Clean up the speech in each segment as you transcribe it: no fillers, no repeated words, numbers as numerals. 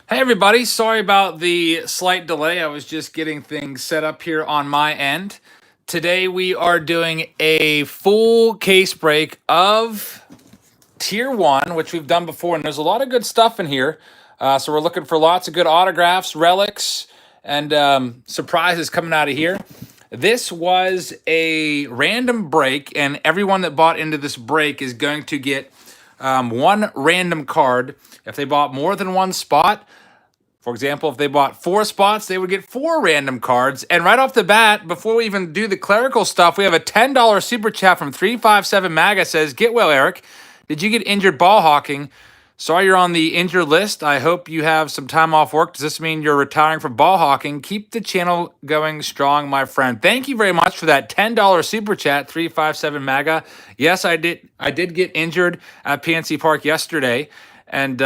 Hey everybody, sorry about the slight delay. I was just getting things set up here on my end. Today we are doing a full case break of Tier 1, which we've done before, and there's a lot of good stuff in here. So we're looking for lots of good autographs, relics, and surprises coming out of here. This was a random break, and everyone that bought into this break is going to get one random card. If they bought more than one spot, for example, if they bought 4 spots, they would get 4 random cards. And right off the bat, before we even do the clerical stuff, we have a $10 super chat from 357 MAGA says, "Get well, Eric. Did you get injured ball hawking? Sorry you're on the injured list. I hope you have some time off work. Does this mean you're retiring from ball hawking? Keep the channel going strong, my friend." Thank you very much for that $10 super chat, 357 MAGA. Yes, I did get injured at PNC Park yesterday. And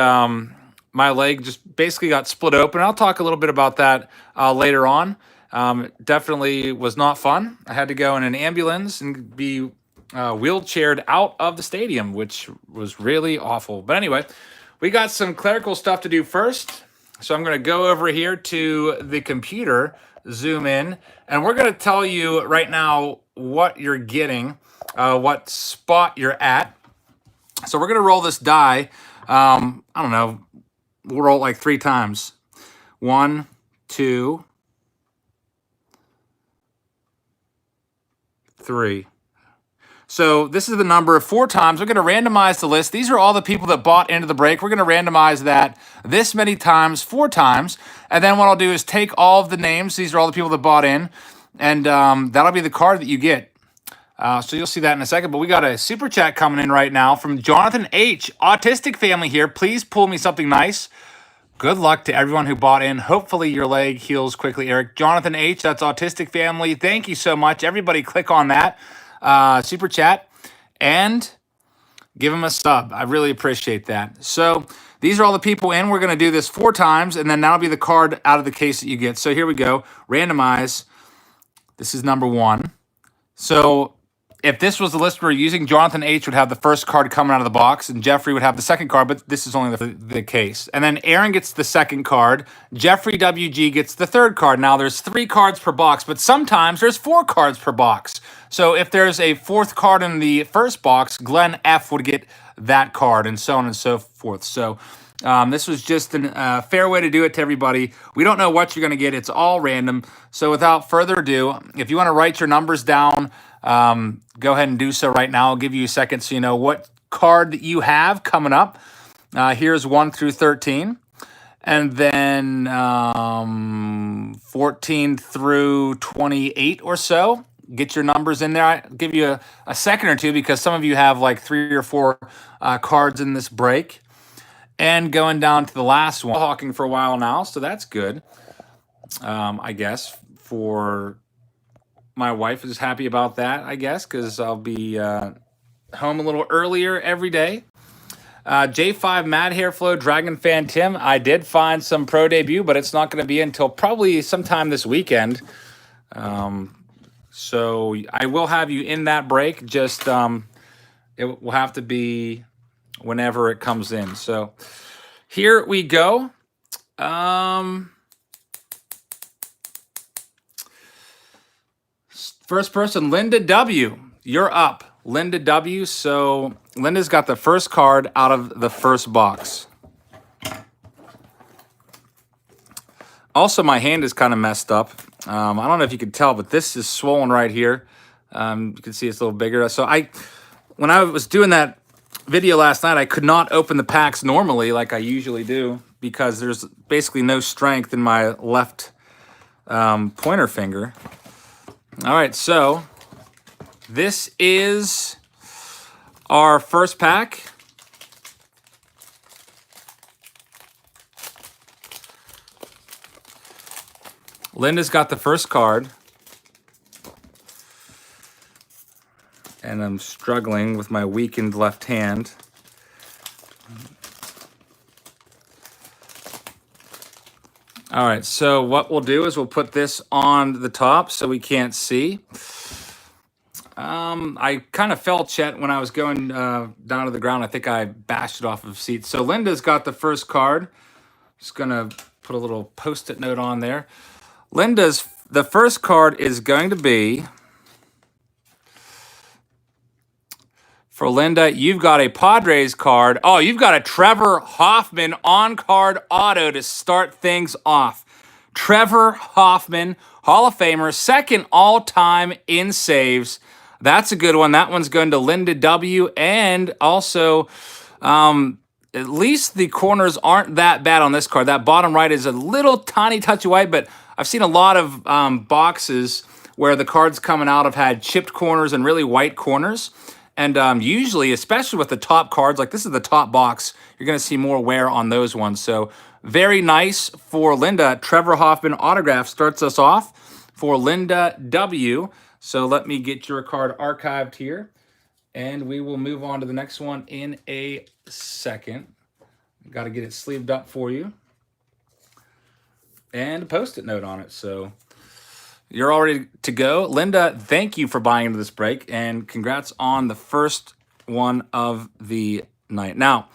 my leg just basically got split open. I'll talk a little bit about that later on. It definitely was not fun. I had to go in an ambulance and be wheelchaired out of the stadium, which was really awful. But anyway, we got some clerical stuff to do first. So I'm going to go over here to the computer, zoom in, and we're going to tell you right now what you're getting, what spot you're at. So we're going to roll this die. I don't know. We'll roll it like 3 times. 1, 2, 3. So this is the number 4 times. We're going to randomize the list. These are all the people that bought into the break. We're going to randomize that this many times, 4 times. And then what I'll do is take all of the names. These are all the people that bought in. And that'll be the card that you get. So you'll see that in a second. But we got a super chat coming in right now from Jonathan H. Autistic family here. Please pull me something nice. Good luck to everyone who bought in. Hopefully your leg heals quickly, Eric. Jonathan H., that's Autistic Family. Thank you so much. Everybody click on that super chat and give him a sub. I really appreciate that. So these are all the people in. We're going to do this 4 times, and then that'll be the card out of the case that you get. So here we go. Randomize. This is number 1. So if this was the list we're using, Jonathan H. would have the first card coming out of the box, and Jeffrey would have the second card, but this is only the case. And then Aaron gets the second card. Jeffrey WG gets the third card. Now, there's 3 cards per box, but sometimes there's 4 cards per box. So if there's a 4th card in the first box, Glenn F. would get that card, and so on and so forth. So this was just a fair way to do it to everybody. We don't know what you're going to get. It's all random. So without further ado, if you want to write your numbers down, go ahead and do so right now. I'll give you a second so you know what card that you have coming up. Here's 1 through 13. And then 14 through 28 or so. Get your numbers in there. I'll give you a second or two because some of you have like 3 or 4 cards in this break. And going down to the last one. Hawking for a while now, so that's good. I guess for my wife is happy about that, I guess, because I'll be home a little earlier every day. J5 Mad Hair Flow Dragon Fan Tim, I did find some pro debut, but it's not going to be until probably sometime this weekend. So I will have you in that break. Just it will have to be whenever it comes in. So here we go. First person, Linda W. You're up. Linda W. So Linda's got the first card out of the first box. Also, my hand is kind of messed up. I don't know if you can tell, but this is swollen right here. You can see it's a little bigger. So when I was doing that video last night, I could not open the packs normally like I usually do because there's basically no strength in my left pointer finger. All right, so this is our first pack. Linda's got the first card. And I'm struggling with my weakened left hand. All right, so what we'll do is we'll put this on the top so we can't see. I kind of fell, Chet, when I was going down to the ground. I think I bashed it off of the seat. So Linda's got the first card. Just gonna put a little post-it note on there. Linda's, the first card is going to be, for Linda, you've got a Padres card. Oh, you've got a Trevor Hoffman on-card auto to start things off. Trevor Hoffman, Hall of Famer, second all-time in saves. That's a good one. That one's going to Linda W. And also, at least the corners aren't that bad on this card. That bottom right is a little tiny touch of white, but I've seen a lot of boxes where the cards coming out have had chipped corners and really white corners. And usually, especially with the top cards, like this is the top box, you're going to see more wear on those ones. So very nice for Linda. Trevor Hoffman autograph starts us off for Linda W. So let me get your card archived here, and we will move on to the next one in a second. Got to get it sleeved up for you and a post-it note on it. So you're all ready to go. Linda, thank you for buying into this break, and congrats on the first one of the night. Now,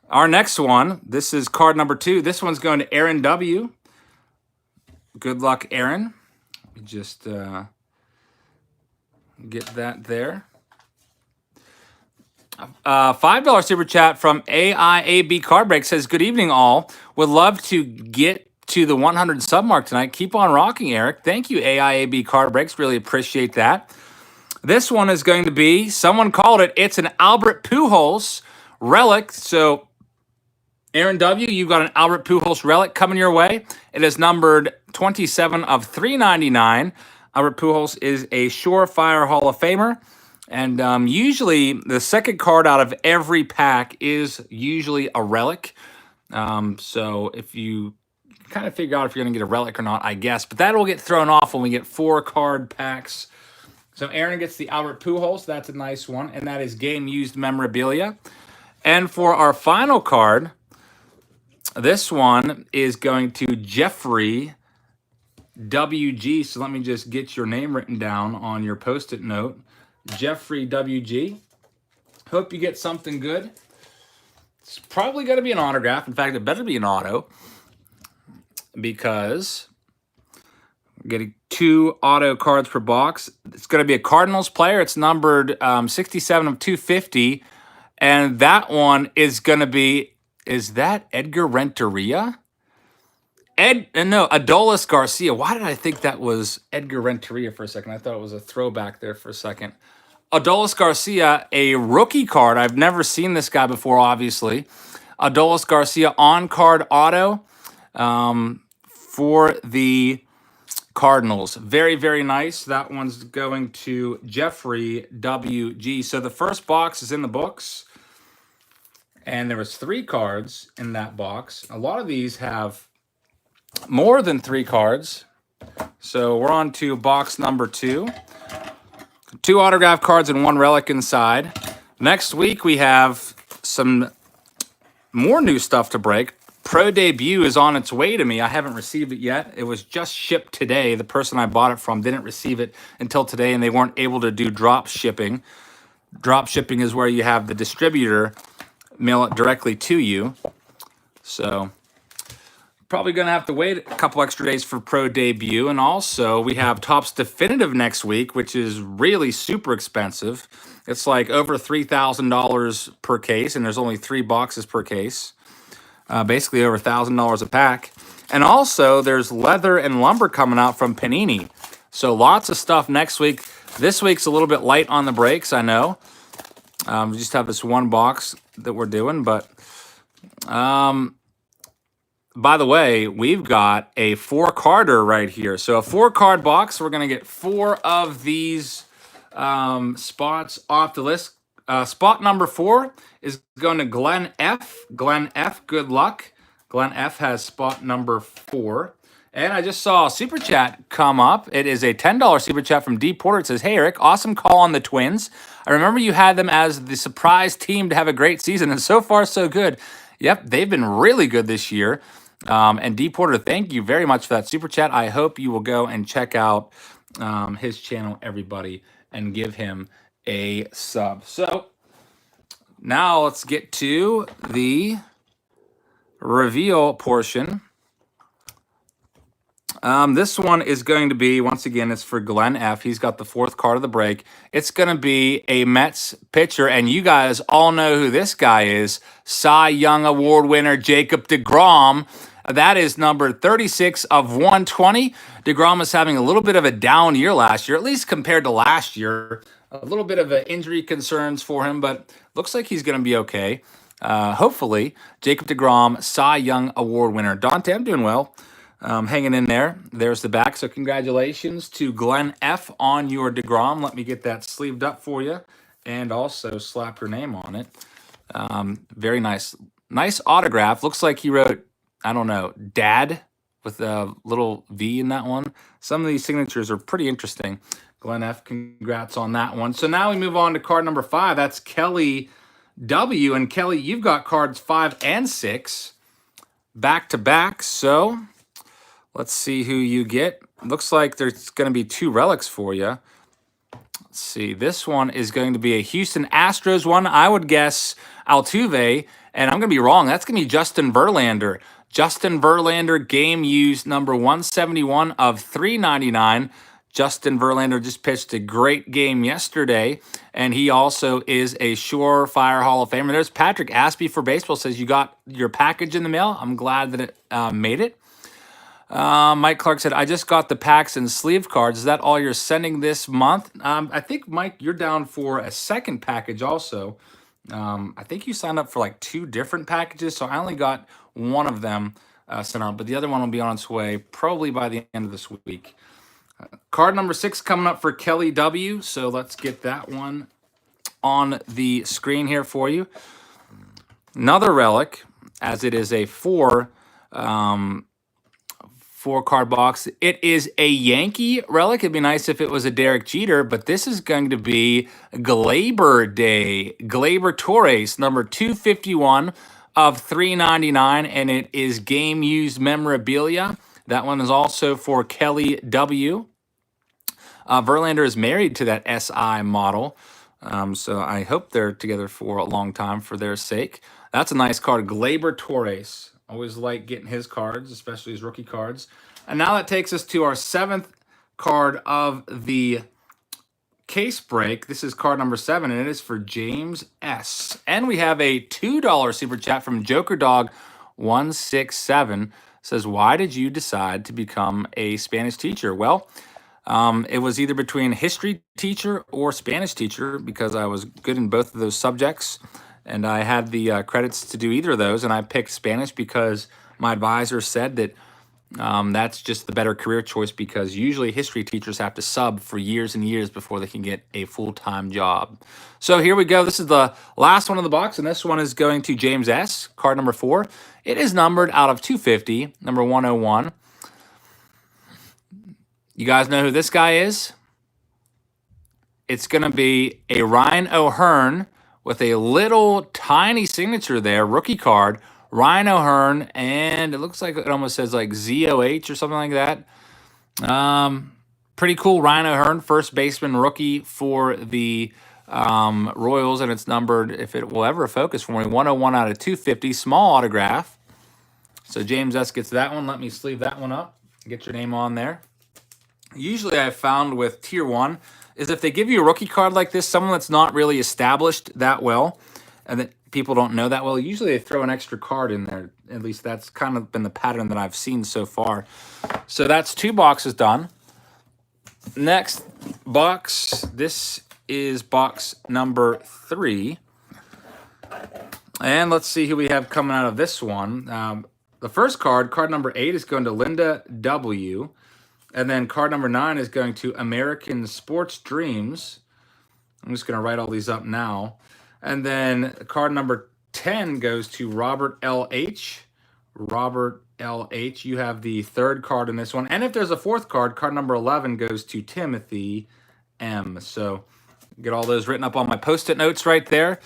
our next one, this is card number 2. This one's going to Aaron W. Good luck, Aaron. Just get that there. $5 super chat from AIAB Card Break says, good evening, all. Would love to get to the 100 sub mark tonight. Keep on rocking, Eric. Thank you, AIAB Card Breaks. Really appreciate that. This one is going to be, someone called it, it's an Albert Pujols relic. So, Aaron W., you've got an Albert Pujols relic coming your way. It is numbered 27 of 399. Albert Pujols is a surefire Hall of Famer. And usually, the second card out of every pack is usually a relic. So if you kind of figure out if you're going to get a relic or not, I guess. But that will get thrown off when we get 4 card packs. So Aaron gets the Albert Pujols. That's a nice one. And that is game-used memorabilia. And for our final card, this one is going to Jeffrey WG. So let me just get your name written down on your Post-it note. Jeffrey WG. Hope you get something good. It's probably going to be an autograph. In fact, it better be an auto, because we're getting 2 auto cards per box. It's going to be a Cardinals player. It's numbered 67 of 250. And that one is going to be, is that Edgar Renteria? No, Adolis Garcia. Why did I think that was Edgar Renteria for a second? I thought it was a throwback there for a second. Adolis Garcia, a rookie card. I've never seen this guy before, obviously. Adolis Garcia on-card auto for the Cardinals. Very, very nice. That one's going to Jeffrey WG. So the first box is in the books, and there was 3 cards in that box. A lot of these have more than 3 cards. So we're on to box number 2. 2 autograph cards and 1 relic inside. Next week, we have some more new stuff to break. Pro Debut is on its way to me. I haven't received it yet. It was just shipped today. The person I bought it from didn't receive it until today, and they weren't able to do drop shipping. Drop shipping is where you have the distributor mail it directly to you. So probably going to have to wait a couple extra days for Pro Debut. And also, we have Topps Definitive next week, which is really super expensive. It's like over $3,000 per case, and there's only 3 boxes per case. Basically over $1,000 a pack. And also, there's leather and lumber coming out from Panini. So lots of stuff next week. This week's a little bit light on the breaks, I know. We just have this 1 box that we're doing, but by the way, we've got a 4-carder right here. So a 4-card box. We're going to get 4 of these spots off the list. Spot number 4 is going to Glenn F. Glenn F., good luck. Glenn F. has spot number 4. And I just saw a super chat come up. It is a $10 super chat from D. Porter. It says, hey, Eric, awesome call on the Twins. I remember you had them as the surprise team to have a great season, and so far, so good. Yep, they've been really good this year. And D. Porter, thank you very much for that super chat. I hope you will go and check out his channel, everybody, and give him a sub. So now let's get to the reveal portion. This one is going to be, once again, it's for Glenn F. He's got the fourth card of the break. It's going to be a Mets pitcher, and you guys all know who this guy is. Cy Young Award winner Jacob deGrom. That is number 36 of 120. DeGrom is having a little bit of a down year last year, at least compared to last year. A little bit of injury concerns for him, but looks like he's going to be okay. Hopefully, Jacob deGrom, Cy Young Award winner. Dante, I'm doing well. Hanging in there. There's the back. So congratulations to Glenn F. on your deGrom. Let me get that sleeved up for you and also slap your name on it. Very nice. Nice autograph. Looks like he wrote, I don't know, Dad with a little V in that one. Some of these signatures are pretty interesting. Glenn F., congrats on that one. So now we move on to card number 5. That's Kelly W. And Kelly, you've got cards 5 and 6 back to back. So let's see who you get. Looks like there's going to be 2 relics for you. Let's see. This one is going to be a Houston Astros one. I would guess Altuve, and I'm going to be wrong. That's going to be Justin Verlander. Justin Verlander, game used number 171 of 399. Justin Verlander just pitched a great game yesterday, and he also is a surefire Hall of Famer. There's Patrick Aspey for baseball, says you got your package in the mail. I'm glad that it made it. Mike Clark said, I just got the packs and sleeve cards. Is that all you're sending this month? I think, Mike, you're down for a second package also. I think you signed up for like 2 different packages, so I only got one of them sent out, but the other one will be on its way probably by the end of this week. Card number 6 coming up for Kelly W. So let's get that one on the screen here for you. Another relic, as it is a 4 card box. It is a Yankee relic. It'd be nice if it was a Derek Jeter, but this is going to be Glaber Day. Glaber Torres, number 251 of 399, and it is game used memorabilia. That one is also for Kelly W. Verlander is married to that SI model, so I hope they're together for a long time for their sake. That's a nice card, Glaber Torres. Always like getting his cards, especially his rookie cards. And now that takes us to our 7th card of the case break. This is card number 7, and it is for James S. And we have a $2 super chat from Joker Dog 167. Says, why did you decide to become a Spanish teacher? Well, it was either between history teacher or Spanish teacher because I was good in both of those subjects. And I had the credits to do either of those. And I picked Spanish because my advisor said that that's just the better career choice because usually history teachers have to sub for years and years before they can get a full-time job. So here we go. This is the last one of the box, and this one is going to James S., card number 4. It is numbered out of 250, number 101. You guys know who this guy is? It's going to be a Ryan O'Hearn with a little tiny signature there, rookie card. Ryan O'Hearn, and it looks like it almost says like ZOH or something like that. Pretty cool. Ryan O'Hearn, first baseman rookie for the Royals, and it's numbered, if it will ever focus for me, 101 out of 250. Small autograph. So James S. gets that one. Let me sleeve that one up. Get your name on there. Usually I've found with Tier 1 is if they give you a rookie card like this, someone that's not really established that well, and that people don't know that well, usually they throw an extra card in there. At least that's kind of been the pattern that I've seen so far. So that's 2 boxes done. Next box, this is box number 3. And let's see who we have coming out of this one. The first card, card number 8, is going to Linda W. And then card number 9 is going to American Sports Dreams. I'm just going to write all these up now. And then card number 10 goes to Robert L.H. Robert L.H. You have the 3rd card in this one. And if there's a 4th card, card number 11 goes to Timothy M. So get all those written up on my Post-it notes right there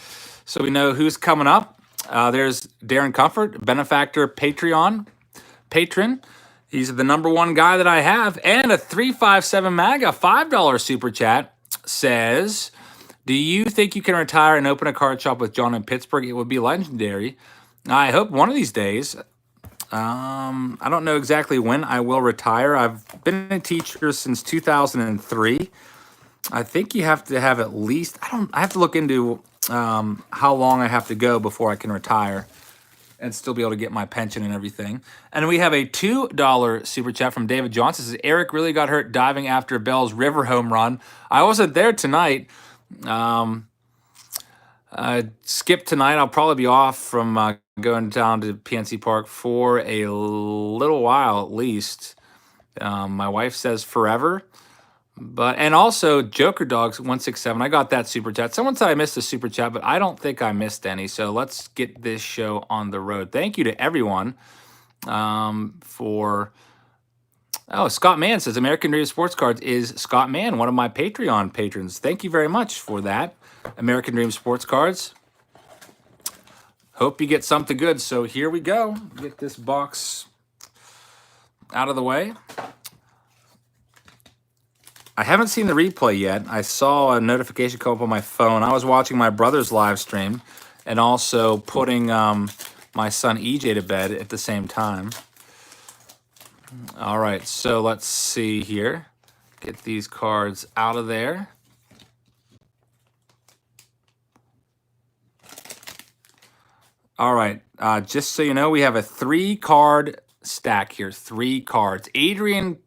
so we know who's coming up. There's Darren Comfort, benefactor patron. He's the number 1 guy that I have. And a 357 MAGA $5 super chat says, do you think you can retire and open a card shop with John in Pittsburgh? It would be legendary. I hope one of these days. I don't know exactly when I will retire. I've been a teacher since 2003. I think you have to have at least, I have to look into how long I have to go before I can retire and still be able to get my pension and everything. And we have a $2 super chat from David Johnson. It says, Eric really got hurt diving after Bell's river home run. I wasn't there tonight. Skip tonight. I'll probably be off from going down to PNC Park for a little while at least. My wife says forever. But and also Joker Dogs 167. I got that super chat. Someone said I missed a super chat, but I don't think I missed any. So let's get this show on the road. Thank you to everyone for. Oh, Scott Mann says American Dream Sports Cards is Scott Mann, one of my Patreon patrons. Thank you very much for that. American Dream Sports Cards. Hope you get something good. So here we go. Get this box out of the way. I haven't seen the replay yet. I saw a notification come up on my phone. I was watching my brother's live stream and also putting my son EJ to bed at the same time. All right, so let's see here. Get these cards out of there. All right, just so you know, we have a 3-card stack here. 3 cards. Adrian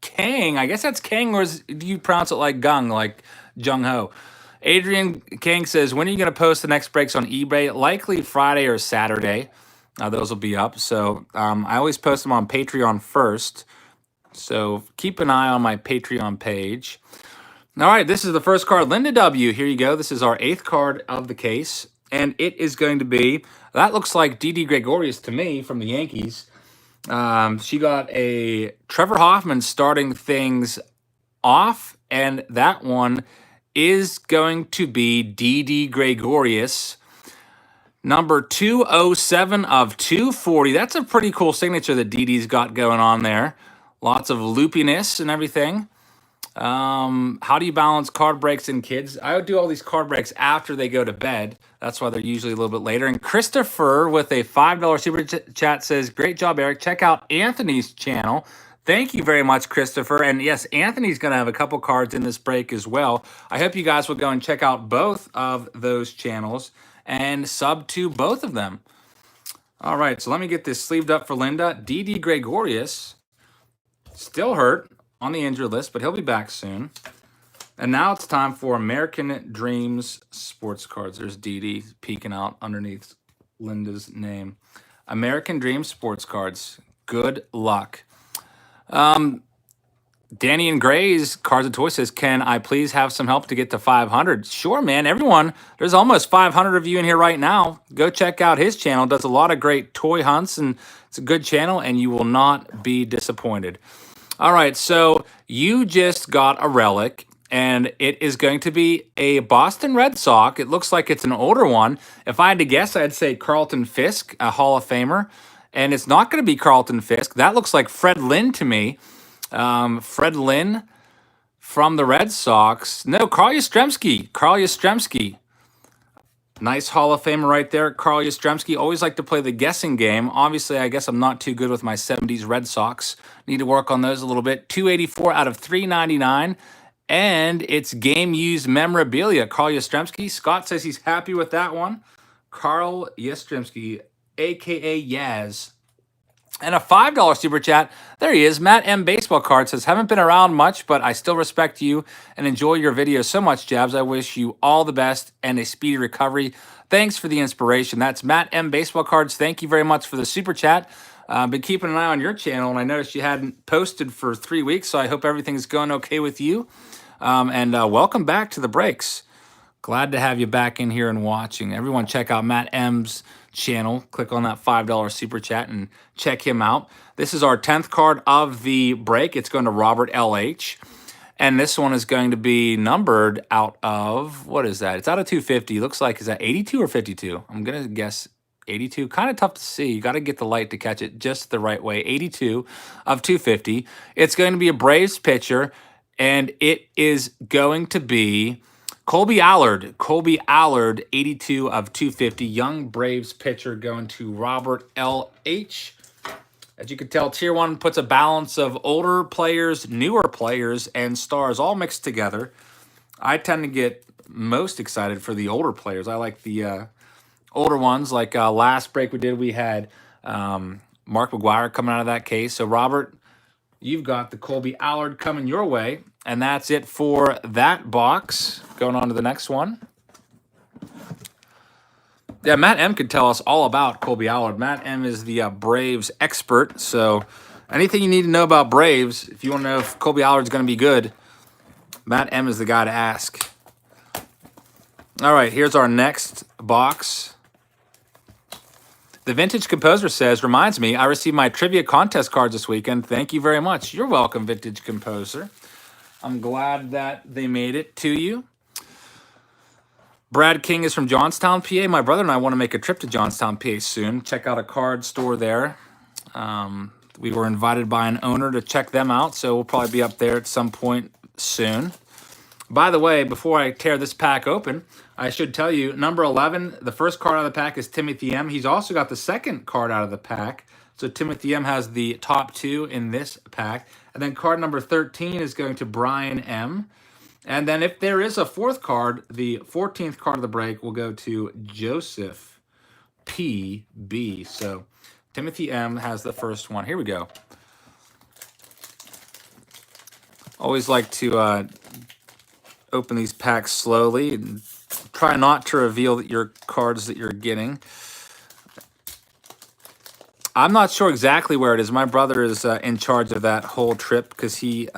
Kang, I guess that's Kang, or do you pronounce it like Gung, like Jung Ho? Adrian Kang says, when are you going to post the next breaks on eBay? Likely Friday or Saturday. Those will be up. So I always post them on Patreon first. So keep an eye on my Patreon page. All right, this is the first card. Linda W. Here you go. This is our 8th card of the case. And it is going to be, that looks like Didi Gregorius to me from the Yankees. She got a Trevor Hoffman starting things off, and that one is going to be Didi Gregorius, number 207 of 240. That's a pretty cool signature that Didi's got going on there. Lots of loopiness and everything. How do you balance card breaks and kids? I would do all these card breaks after they go to bed. That's why they're usually a little bit later. And Christopher with a $5 super chat says, great job, Eric. Check out Anthony's channel. Thank you very much, Christopher. And yes, Anthony's going to have a couple cards in this break as well. I hope you guys will go and check out both of those channels and sub to both of them. All right, so let me get this sleeved up for Linda. Didi Gregorius, still hurt on the injured list, but he'll be back soon. And now it's time for American Dreams Sports Cards. There's Didi peeking out underneath Linda's name. American Dreams Sports Cards. Good luck. Danny and Gray's Cards and Toys says, can I please have some help to get to 500? Sure, man. Everyone, there's almost 500 of you in here right now. Go check out his channel. Does a lot of great toy hunts, and it's a good channel, and you will not be disappointed. All right, so you just got a relic, and it is going to be a Boston Red Sox. It looks like it's an older one. If I had to guess, I'd say Carlton Fisk, a Hall of Famer. And it's not going to be Carlton Fisk. That looks like Fred Lynn to me. Fred Lynn from the Red Sox. No, Carl Yastrzemski. Carl Yastrzemski. Nice Hall of Famer right there. Carl Yastrzemski. Always like to play the guessing game. Obviously, I guess I'm not too good with my 70s Red Sox. Need to work on those a little bit. 284 out of 399. And it's game-used memorabilia. Carl Yastrzemski. Scott says he's happy with that one. Carl Yastrzemski, a.k.a. Yaz. And a $5 super chat. There he is. Matt M. Baseball Card says, haven't been around much, but I still respect you and enjoy your videos so much, Jabs. I wish you all the best and a speedy recovery. Thanks for the inspiration. That's Matt M. Baseball Cards. Thank you very much for the super chat. Been keeping an eye on your channel, and I noticed you hadn't posted for 3 weeks, so I hope everything's going okay with you. And welcome back to the breaks. Glad to have you back in here and watching. Everyone check out Matt M's channel. Click on that $5 super chat and check him out. This is our 10th card of the break. It's going to Robert LH. And this one is going to be numbered out of, what is that? It's out of 250. Looks like, is that 82 or 52? I'm going to guess 82. Kind of tough to see. You got to get the light to catch it just the right way. 82 of 250. It's going to be a Braves pitcher, and it is going to be Colby Allard, 82 of 250. Young Braves pitcher going to Robert L.H. As you can tell, Tier 1 puts a balance of older players, newer players, and stars all mixed together. I tend to get most excited for the older players. I like the older ones. Like last break we did, we had Mark McGuire coming out of that case. So, Robert, you've got the Colby Allard coming your way. And that's it for that box. Going on to the next one. Yeah, Matt M could tell us all about Colby Allard. Matt M is the Braves expert. So anything you need to know about Braves, if you want to know if Colby Allard's going to be good, Matt M is the guy to ask. All right, here's our next box. The Vintage Composer says, reminds me, I received my trivia contest cards this weekend. Thank you very much. You're welcome, Vintage Composer. I'm glad that they made it to you. Brad King is from Johnstown, PA. My brother and I want to make a trip to Johnstown, PA soon. Check out a card store there. We were invited by an owner to check them out, so we'll probably be up there at some point soon. By the way, before I tear this pack open, I should tell you, number 11, the first card out of the pack is Timothy M. He's also got the second card out of the pack. So Timothy M has the top two in this pack. And then card number 13 is going to Brian M. And then if there is a fourth card, the 14th card of the break will go to Joseph P.B. So Timothy M has the first one. Here we go. Always like to open these packs slowly and try not to reveal your cards that you're getting. I'm not sure exactly where it is. My brother is in charge of that whole trip because he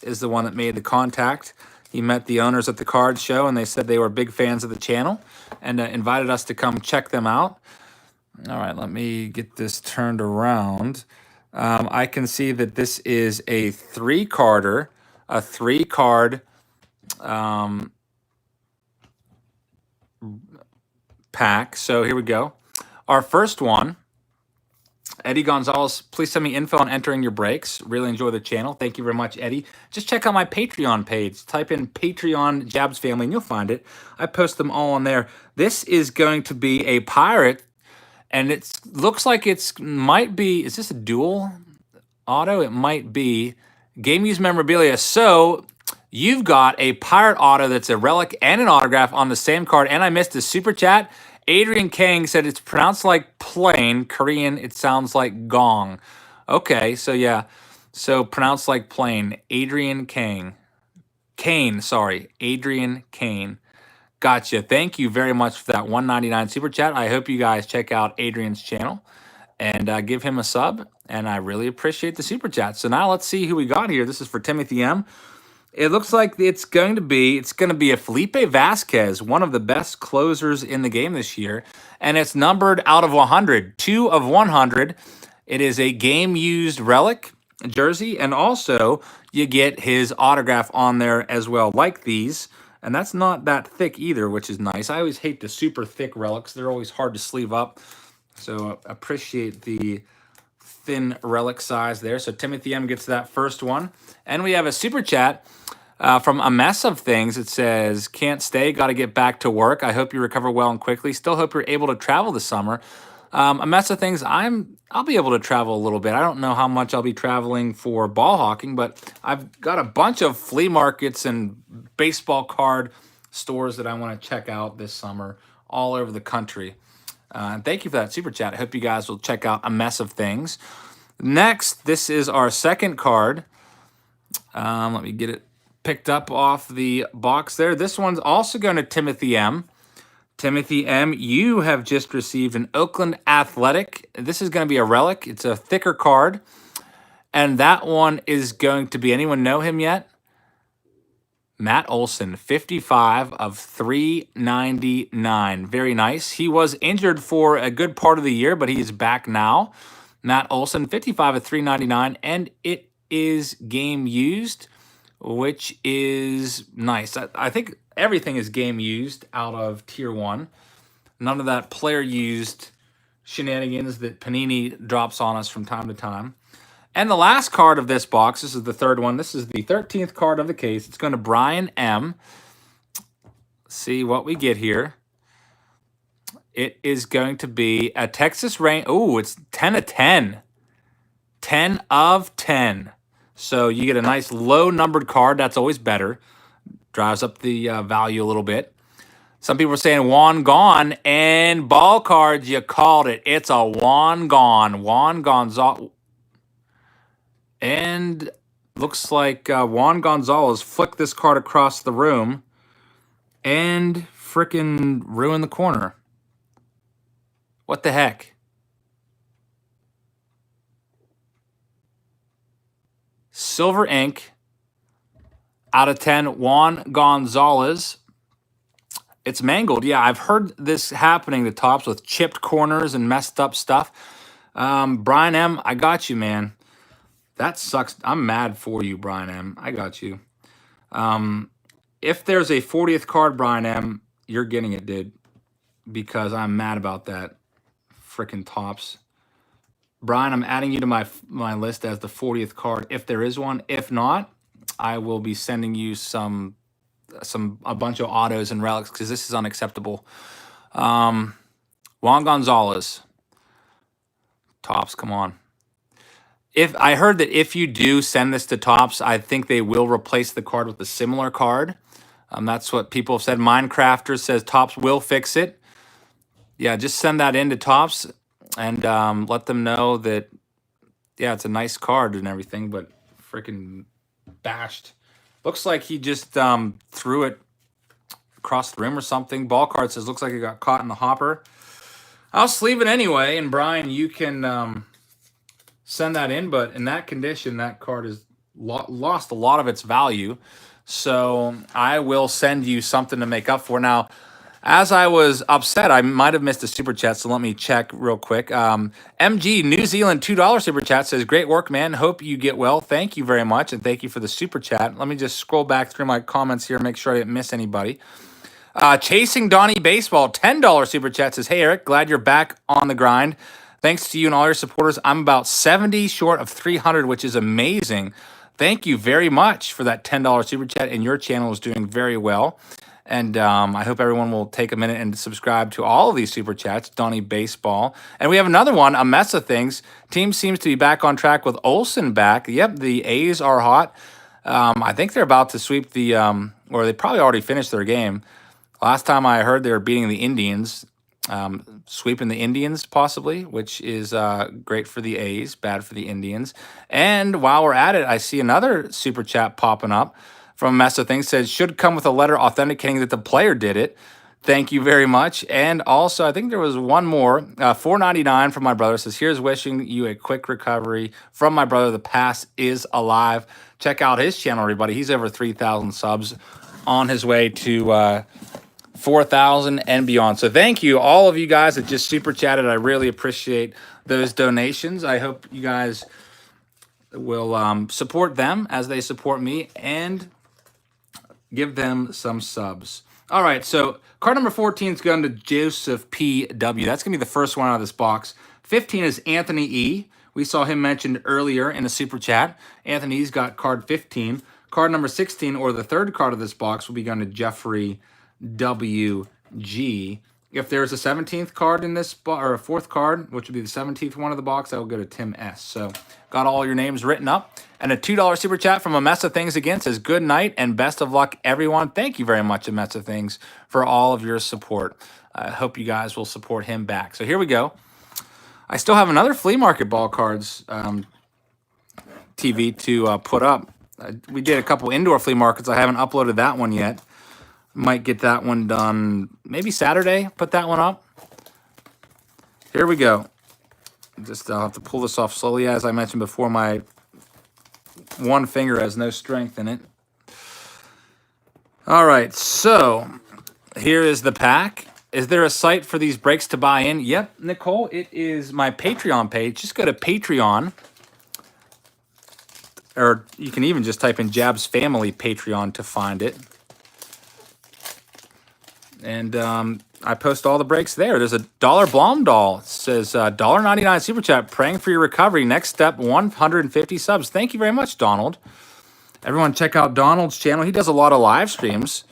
is the one that made the contact. He met the owners at the card show, and they said they were big fans of the channel and invited us to come check them out. All right, let me get this turned around. I can see that this is a three-carder, a three-card pack. So here we go. Our first one, Eddie Gonzalez, please send me info on entering your breaks. Really enjoy the channel. Thank you very much, Eddie. Just check out my Patreon page. Type in Patreon Jabs Family and you'll find it. I post them all on there. This is going to be a pirate, and it looks like might be, is this a dual auto? It might be. Game used memorabilia. So you've got a pirate auto that's a relic and an autograph on the same card, and I missed a super chat. Adrian Kang said it's pronounced like plane. Korean, it sounds like gong. Okay, so yeah. So pronounced like plane. Adrian Kang. Kane, sorry. Adrian Kane. Gotcha. Thank you very much for that $1.99 super chat. I hope you guys check out Adrian's channel and give him a sub. And I really appreciate the super chat. So now let's see who we got here. This is for Timothy M. It looks like it's going to be a Felipe Vasquez, one of the best closers in the game this year, and it's numbered out of 100, 2 of 100. It is a game-used relic jersey, and also you get his autograph on there as well, like these, and that's not that thick either, which is nice. I always hate the super thick relics. They're always hard to sleeve up, so appreciate the thin relic size there. So Timothy M gets that first one. And we have a super chat from A Mess of Things. It says, can't stay, got to get back to work. I hope you recover well and quickly. Still hope you're able to travel this summer. A Mess of Things, I'll be able to travel a little bit. I don't know how much I'll be traveling for ball hawking, but I've got a bunch of flea markets and baseball card stores that I want to check out this summer all over the country. And thank you for that super chat. I hope you guys will check out A Mess of Things. Next, this is our second card. Let me get it picked up off the box there. This one's also going to Timothy M. Timothy M., you have just received an Oakland Athletic. This is going to be a relic. It's a thicker card. And that one is going to be, anyone know him yet? Matt Olson, 55 of 399. Very nice. He was injured for a good part of the year, but he's back now. Matt Olson, 55 of 399, and it is game used, which is nice. I think everything is game used out of Tier 1. None of that player used shenanigans that Panini drops on us from time to time. And the last card of this box, this is the third one. This is the 13th card of the case. It's going to Brian M. see what we get here. It is going to be a Texas Rain. Oh, it's 10 of 10. 10 of 10. So you get a nice low numbered card. That's always better. Drives up the value a little bit. Some people are saying Juan gone, and ball cards, you called it. It's a Juan gone. Juan Gonzalez. And looks like Juan Gonzalez flicked this card across the room and frickin' ruined the corner. What the heck? Silver ink out of 10, Juan Gonzalez. It's mangled. Yeah, I've heard this happening to tops with chipped corners and messed up stuff. Brian M., I got you, man. That sucks. I'm mad for you, Brian M. I got you. If there's a 40th card, Brian M., you're getting it, dude, because I'm mad about that. Freaking tops. Brian, I'm adding you to my list as the 40th card if there is one. If not, I will be sending you a bunch of autos and relics because this is unacceptable. Juan Gonzalez. Tops, come on. If I heard that if you do send this to Tops, I think they will replace the card with a similar card. That's what people have said. Minecrafter says Tops will fix it. Yeah, just send that in to Tops and let them know that, yeah, it's a nice card and everything, but freaking bashed. Looks like he just threw it across the rim or something. Ball card says looks like it got caught in the hopper. I'll sleeve it anyway, and Brian, you can send that in, but in that condition, that card has lost a lot of its value. So I will send you something to make up for. Now, as I was upset, I might have missed a super chat, so let me check real quick. MG New Zealand $2 super chat says, "Great work, man. Hope you get well." Thank you very much, and thank you for the super chat. Let me just scroll back through my comments here, make sure I didn't miss anybody. Chasing Donnie Baseball $10 super chat says, "Hey Eric, glad you're back on the grind. Thanks to you and all your supporters, I'm about 70 short of 300, which is amazing. Thank you very much for that $10 super chat, and your channel is doing very well. And I hope everyone will take a minute and subscribe to all of these super chats, Donnie Baseball. And we have another one, a mess of things. Team seems to be back on track with Olsen back. Yep, the A's are hot. I think they're about to sweep the, or they probably already finished their game. Last time I heard they were beating the Indians, sweeping the Indians possibly, which is great for the A's, bad for the Indians. And while we're at it, I see another super chat popping up from Mess of Things. Says, should come with a letter authenticating that the player did it. Thank you very much. And also, I think there was one more, $4.99 from my brother. Says, here's wishing you a quick recovery from my brother. The past is alive. Check out his channel, everybody. He's over 3,000 subs, on his way to 4,000 and beyond. So thank you, all of you guys that just super chatted. I really appreciate those donations. I hope you guys will support them as they support me and give them some subs. All right, so card number 14 is going to Joseph P.W. That's going to be the first one out of this box. 15 is Anthony E. We saw him mentioned earlier in a super chat. Anthony's got card 15. Card number 16, or the third card of this box, will be going to Jeffrey W.G. If there's a 17th card in this, or a fourth card, which would be the 17th one of the box, that will go to Tim S. So got all your names written up. And a $2 super chat from A Mess of Things again says, good night and best of luck, everyone. Thank you very much, A Mess of Things, for all of your support. I hope you guys will support him back. So here we go. I still have another flea market ball cards TV to put up. We did a couple indoor flea markets. I haven't uploaded that one yet. Might get that one done maybe Saturday. Put that one up. Here we go. I'll have to pull this off slowly. As I mentioned before, my one finger has no strength in it. All right, so here is the pack. Is there a site for these breaks to buy in? Yep, Nicole, it is my Patreon page. Just go to Patreon. Or you can even just type in Jab's Family Patreon to find it. And I post all the breaks there. There's a $1 Blomdahl. It says $1.99 super chat. Praying for your recovery. Next step, 150 subs. Thank you very much, Donald. Everyone check out Donald's channel. He does a lot of live streams.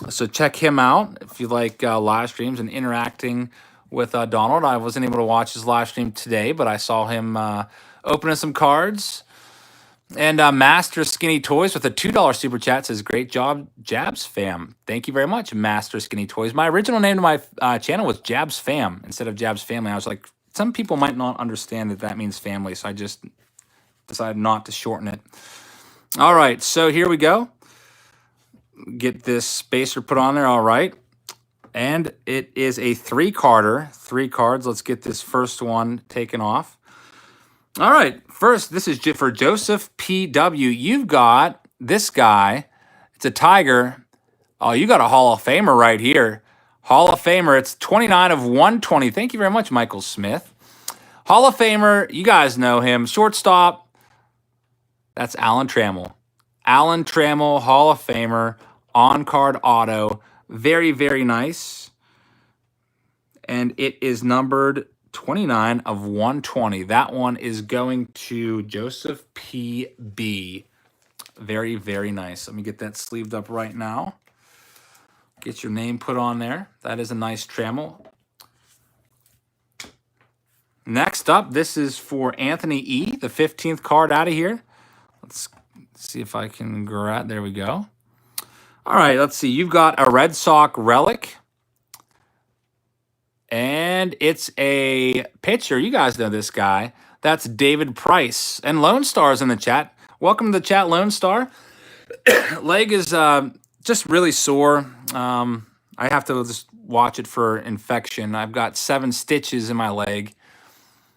So check him out if you like live streams and interacting with Donald. I wasn't able to watch his live stream today, but I saw him opening some cards. And Master Skinny Toys with a $2 super chat says, "Great job, Jabs Fam." Thank you very much, Master Skinny Toys. My original name to my channel was Jabs Fam instead of Jabs Family. I was like, some people might not understand that means family, so I just decided not to shorten it. All right, so here we go. Get this spacer put on there. All right. And it is a 3-carder. 3 cards. Let's get this first one taken off. All right. First, this is for Joseph P.W. You've got this guy. It's a Tiger. Oh, you got a Hall of Famer right here. Hall of Famer. It's 29 of 120. Thank you very much, Michael Smith. Hall of Famer. You guys know him. Shortstop. That's Alan Trammell. Alan Trammell, Hall of Famer. On-card auto. Very, very nice. And it is numbered 29 of 120. That one is going to Joseph P.B. Very, very nice. Let me get that sleeved up right now. Get your name put on there. That is a nice Trammell. Next up, this is for Anthony E., the 15th card out of here. Let's see if I can grab. There we go. All right, let's see. You've got a Red Sox relic. And it's a pitcher. You guys know this guy. That's David Price. And Lone Star's in the chat. Welcome to the chat, Lone Star. Leg is just really sore. I have to just watch it for infection. I've got 7 stitches in my leg.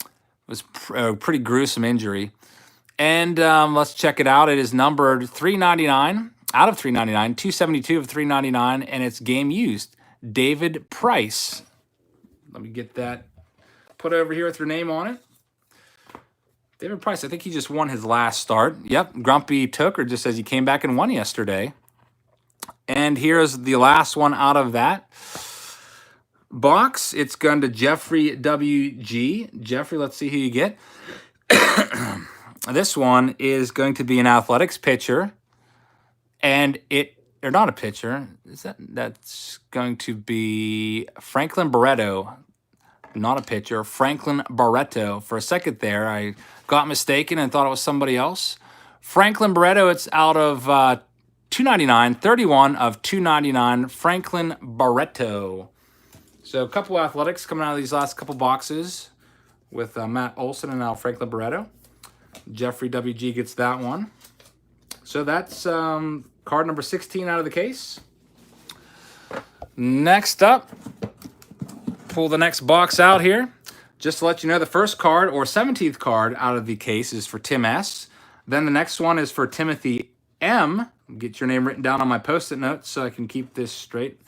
It was a pretty gruesome injury. And let's check it out. It is numbered 399 out of 399, 272 of 399, and it's game used. David Price. Let me get that put over here with your name on it. David Price, I think he just won his last start. Yep, Grumpy Tooker just says he came back and won yesterday. And here's the last one out of that box. It's gone to Jeffrey W.G. Jeffrey, let's see who you get. This one is going to be an athletics pitcher. And or not a pitcher. That's going to be Franklin Barreto. Not a pitcher. Franklin Barreto. For a second there, I got mistaken and thought it was somebody else. Franklin Barreto, it's out of 299. 31 of 299. Franklin Barreto. So a couple athletics coming out of these last couple boxes with Matt Olson and now Franklin Barreto. Jeffrey WG gets that one. So that's card number 16 out of the case. Next up, pull the next box out here. Just to let you know, the first card or 17th card out of the case is for Tim S. Then the next one is for Timothy M. Get your name written down on my Post-it notes so I can keep this straight.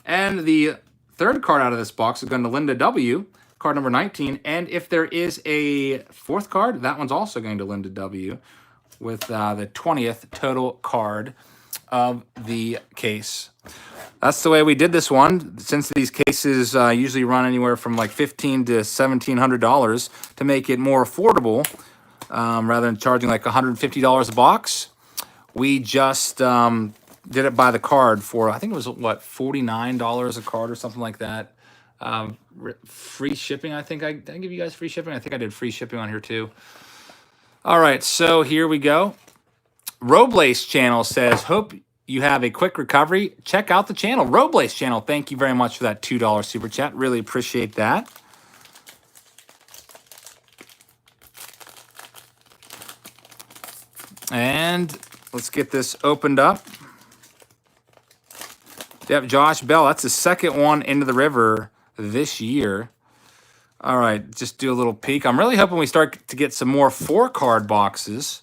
And the third card out of this box is going to Linda W., card number 19. And if there is a fourth card, that one's also going to Linda W., with the 20th total card of the case. That's the way we did this one. Since these cases usually run anywhere from like $1,500 to $1,700 to make it more affordable, rather than charging like $150 a box, we just did it by the card for, I think it was, what, $49 a card or something like that. Free shipping, I think. Did I give you guys free shipping? I think I did free shipping on here too. All right, so here we go. Roblace channel says, hope you have a quick recovery. Check out the channel. Roblace channel, thank you very much for that $2 super chat. Really appreciate that. And let's get this opened up. Yep, Josh Bell, that's the second one into the river this year. All right, just do a little peek. I'm really hoping we start to get some more 4-card boxes.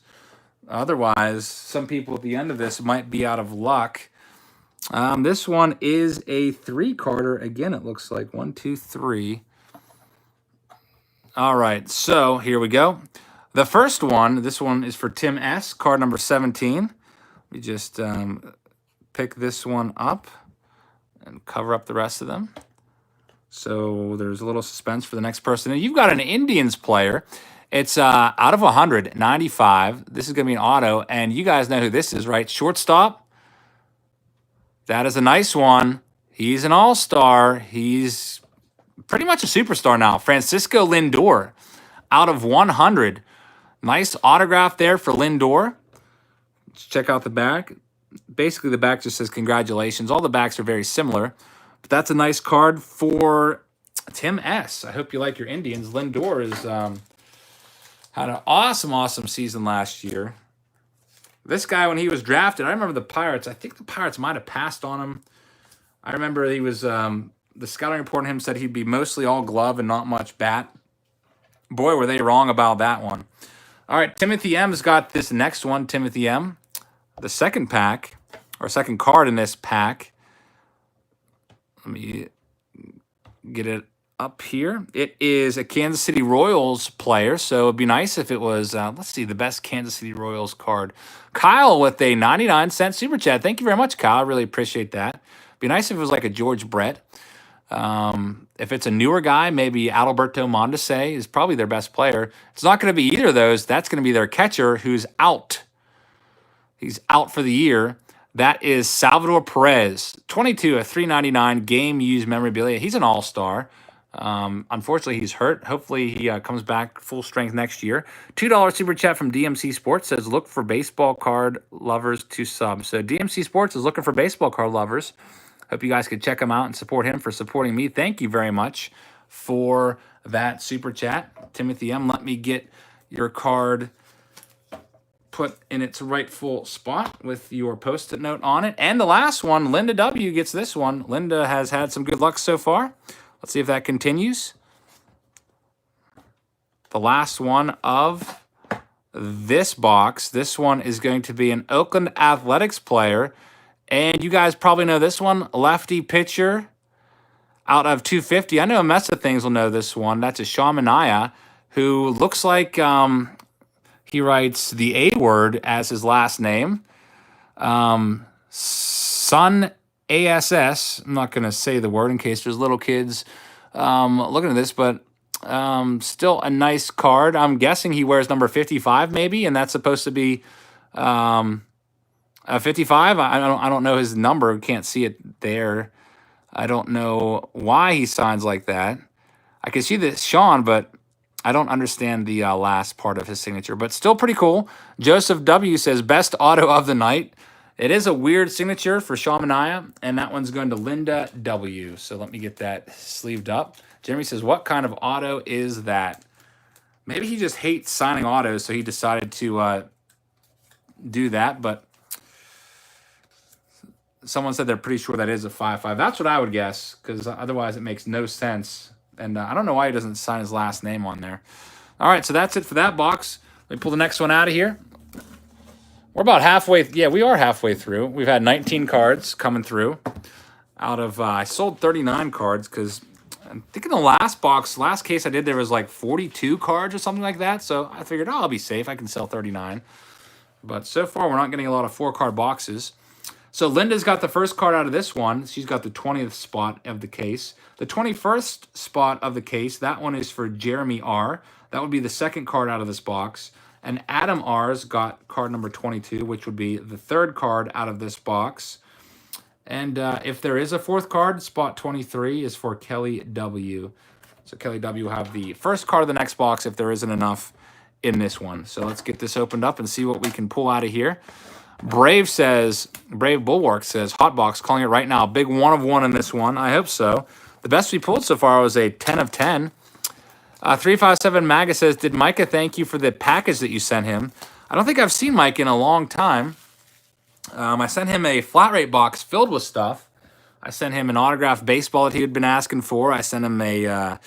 Otherwise, some people at the end of this might be out of luck. This one is a 3-carder. Again, it looks like 1, 2, 3. All right, so here we go. The first one, this one is for Tim S., card number 17. We just pick this one up and cover up the rest of them. So there's a little suspense for the next person. And you've got an Indians player. It's out of 100, 95. This is going to be an auto. And you guys know who this is, right? Shortstop. That is a nice one. He's an all-star. He's pretty much a superstar now. Francisco Lindor out of 100. Nice autograph there for Lindor. Let's check out the back. Basically, the back just says congratulations. All the backs are very similar. But that's a nice card for Tim S. I hope you like your Indians. Lindor is had an awesome season last year. This guy, when he was drafted, I remember the Pirates. I think the Pirates might have passed on him. I remember he was the scouting report on him said he'd be mostly all glove and not much bat. Boy, were they wrong about that one. All right, Timothy M's got this next one. Timothy M, the second pack or second card in this pack. Let me get it up here. It is a Kansas City Royals player, so it'd be nice if it was, let's see, the best Kansas City Royals card. Kyle with a 99-cent super chat. Thank you very much, Kyle. I really appreciate that. Be nice if it was like a George Brett. If it's a newer guy, maybe Adalberto Mondesi is probably their best player. It's not going to be either of those. That's going to be their catcher who's out. He's out for the year. That is Salvador Perez, 22 of 399 game used memorabilia. He's an all-star. Unfortunately, he's hurt. Hopefully, he comes back full strength next year. $2 super chat from DMC Sports says, look for baseball card lovers to sub. So DMC Sports is looking for baseball card lovers. Hope you guys could check him out and support him for supporting me. Thank you very much for that super chat. Timothy M, let me get your card put in its rightful spot with your post-it note on it. And the last one, Linda W gets this one. Linda has had some good luck so far. Let's see if that continues. The last one of this box. This one is going to be an Oakland Athletics player. And you guys probably know this one, lefty pitcher out of 250. I know a mess of things will know this one. That's a Sean Manaea, who looks like he writes the A word as his last name. Sun ASS. I'm not going to say the word in case there's little kids looking at this, but still a nice card. I'm guessing he wears number 55 maybe, and that's supposed to be 55. I don't know his number. Can't see it there. I don't know why he signs like that. I can see this Sean, but I don't understand the last part of his signature. But still pretty cool. Joseph W says best auto of the night. It is a weird signature for Sean Manaea, and that one's going to Linda W. So let me get that sleeved up. Jeremy says, what kind of auto is that? Maybe he just hates signing autos, so he decided to do that. But someone said they're pretty sure that is a 5-5. That's what I would guess, because otherwise it makes no sense. And I don't know why he doesn't sign his last name on there. All right, so that's it for that box. Let me pull the next one out of here. We're about halfway. Yeah, we are halfway through. We've had 19 cards coming through. Out of, I sold 39 cards because I'm thinking the last case I did, there was like 42 cards or something like that. So I figured, oh, I'll be safe. I can sell 39. But so far, we're not getting a lot of 4-card boxes. So Linda's got the first card out of this one. She's got the 20th spot of the case. The 21st spot of the case, that one is for Jeremy R. That would be the second card out of this box. And Adam R's got card number 22, which would be the third card out of this box. And if there is a fourth card, spot 23 is for Kelly W. So Kelly W will have the first card of the next box if there isn't enough in this one. So let's get this opened up and see what we can pull out of here. Brave Bulwark says, hot box, calling it right now. Big 1 of 1 in this one. I hope so. The best we pulled so far was a 10 of 10. 357 Maga says, did Micah thank you for the package that you sent him? I don't think I've seen Mike in a long time. I sent him a flat rate box filled with stuff. I sent him an autographed baseball that he had been asking for. I sent him a,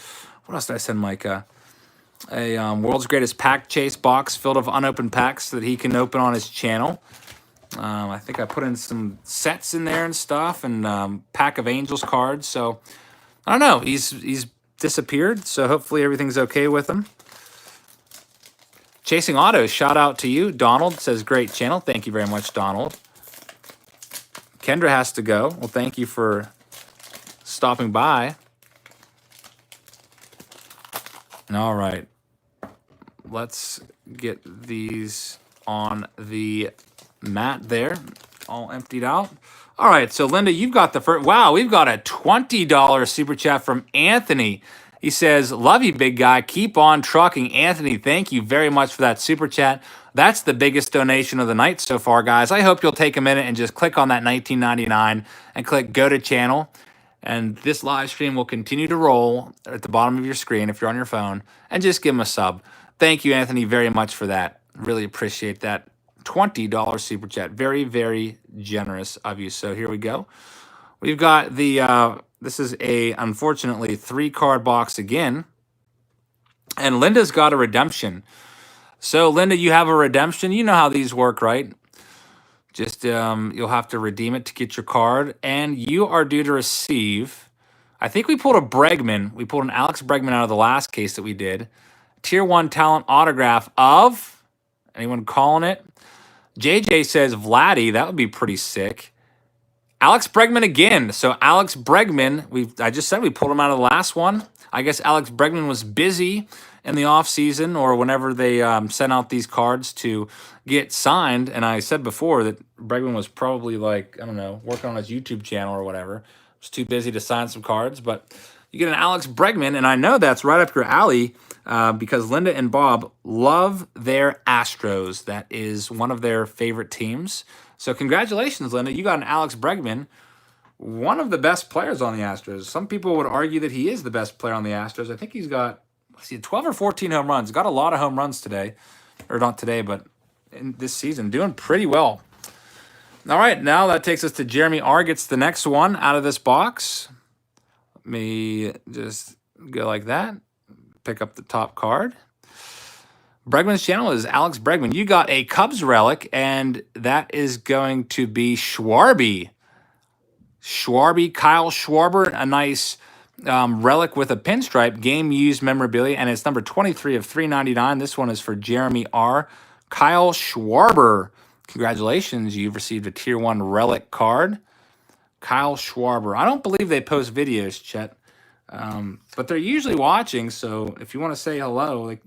what else did I send Micah? A World's Greatest Pack Chase box filled of unopened packs that he can open on his channel. I think I put in some sets in there and stuff, and pack of Angels cards. So I don't know. He's disappeared. So hopefully everything's okay with him. Chasing Autos, shout out to you. Donald says, great channel. Thank you very much, Donald. Kendra has to go. Well, thank you for stopping by. All right. Let's get these on the mat there, all emptied out. All right, so Linda, you've got the first. Wow, we've got a $20 super chat from Anthony. He says, "Love you, big guy. Keep on trucking." Anthony, thank you very much for that super chat. That's the biggest donation of the night so far, guys. I hope you'll take a minute and just click on that 19.99 and click go to channel. And this live stream will continue to roll at the bottom of your screen if you're on your phone. And just give him a sub. Thank you, Anthony, very much for that. Really appreciate that. $20 super chat. Very, very generous of you. So here we go. We've got the, this is a, unfortunately, 3-card box again. And Linda's got a redemption. So, Linda, you have a redemption. You know how these work, right? Just, you'll have to redeem it to get your card. And you are due to receive, I think we pulled a Bregman. We pulled an Alex Bregman out of the last case that we did. Tier 1 talent autograph of, anyone calling it? JJ says Vladdy. That would be pretty sick. Alex Bregman again. So Alex Bregman, I just said we pulled him out of the last one. I guess Alex Bregman was busy in the offseason or whenever they sent out these cards to get signed. And I said before that Bregman was probably like, I don't know, working on his YouTube channel or whatever. Was too busy to sign some cards. But you get an Alex Bregman, and I know that's right up your alley because Linda and Bob love their Astros. That is one of their favorite teams. So congratulations, Linda. You got an Alex Bregman, one of the best players on the Astros. Some people would argue that he is the best player on the Astros. I think he's got, let's see, 12 or 14 home runs. Got a lot of home runs today. Or not today, but in this season. Doing pretty well. All right, now that takes us to Jeremy R. Gets the next one out of this box. Let me just go like that. Pick up the top card. Bregman's channel is Alex Bregman. You got a Cubs relic, and that is going to be Schwarby. Kyle Schwarber, a nice relic with a pinstripe, game-used memorabilia, and it's number 23 of 399. This one is for Jeremy R. Kyle Schwarber. Congratulations, you've received a Tier 1 relic card. Kyle Schwarber. I don't believe they post videos, Chet, but they're usually watching, so if you want to say hello, like,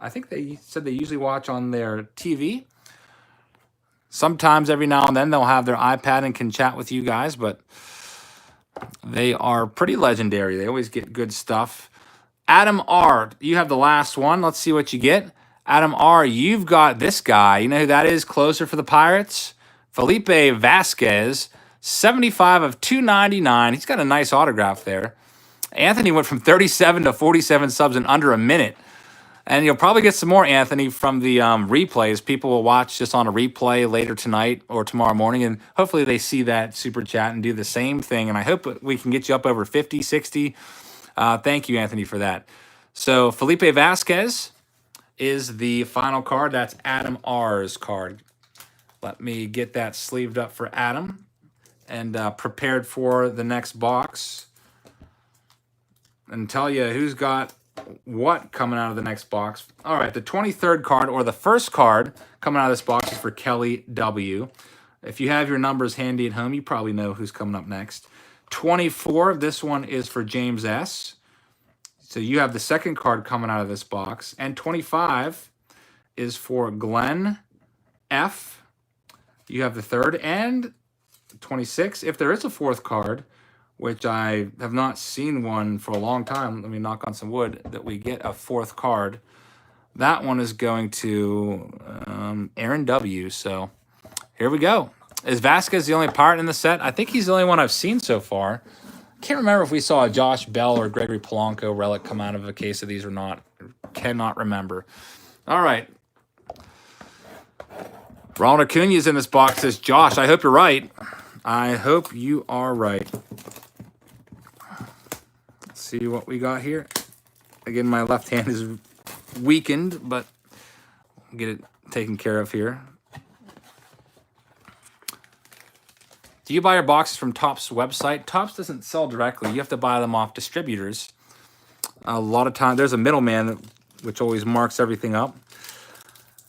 I think they said they usually watch on their TV. Sometimes every now and then they'll have their iPad and can chat with you guys, but they are pretty legendary. They always get good stuff. Adam R., you have the last one. Let's see what you get. Adam R., you've got this guy. You know who that is closer for the Pirates? Felipe Vasquez, 75 of 299. He's got a nice autograph there. Anthony went from 37 to 47 subs in under a minute. And you'll probably get some more, Anthony, from the replays. People will watch this on a replay later tonight or tomorrow morning, and hopefully they see that super chat and do the same thing. And I hope we can get you up over 50, 60. Thank you, Anthony, for that. So Felipe Vasquez is the final card. That's Adam R's card. Let me get that sleeved up for Adam and prepared for the next box and tell you who's got what coming out of the next box. All right, the 23rd card, or the first card coming out of this box, is for Kelly W. If you have your numbers handy at home, you probably know who's coming up next. 24, this one is for James S. So you have the second card coming out of this box. And 25 is for Glenn F. You have the third. And 26, if there is a fourth card, which I have not seen one for a long time. Let me knock on some wood that we get a fourth card. That one is going to Aaron W. So here we go. Is Vasquez the only Pirate in the set? I think he's the only one I've seen so far. Can't remember if we saw a Josh Bell or Gregory Polanco relic come out of a case of these or not. Cannot remember. All right. Ronald Acuna's in this box. Says, Josh, I hope you're right. I hope you are right. See what we got here. Again, my left hand is weakened, but I'll get it taken care of here. Do you buy your boxes from Topps website? Topps doesn't sell directly. You have to buy them off distributors. A lot of time, there's a middleman which always marks everything up.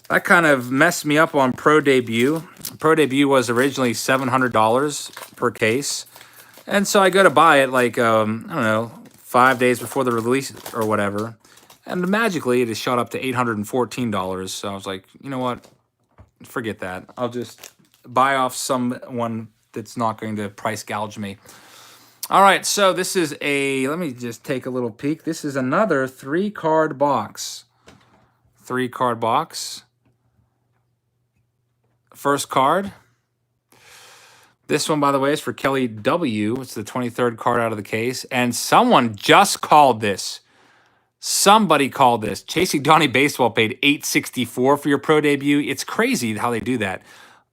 That kind of messed me up on Pro Debut. Pro Debut was originally $700 per case. And so I go to buy it like, I don't know, 5 days before the release or whatever. And magically, it has shot up to $814. So I was like, you know what? Forget that. I'll just buy off someone that's not going to price gouge me. All right, so this is let me just take a little peek. This is another 3-card box. 3-card box. First card. This one, by the way, is for Kelly W. It's the 23rd card out of the case. And someone just called this. Somebody called this. Chasing Donnie Baseball paid $864 for your pro debut. It's crazy how they do that.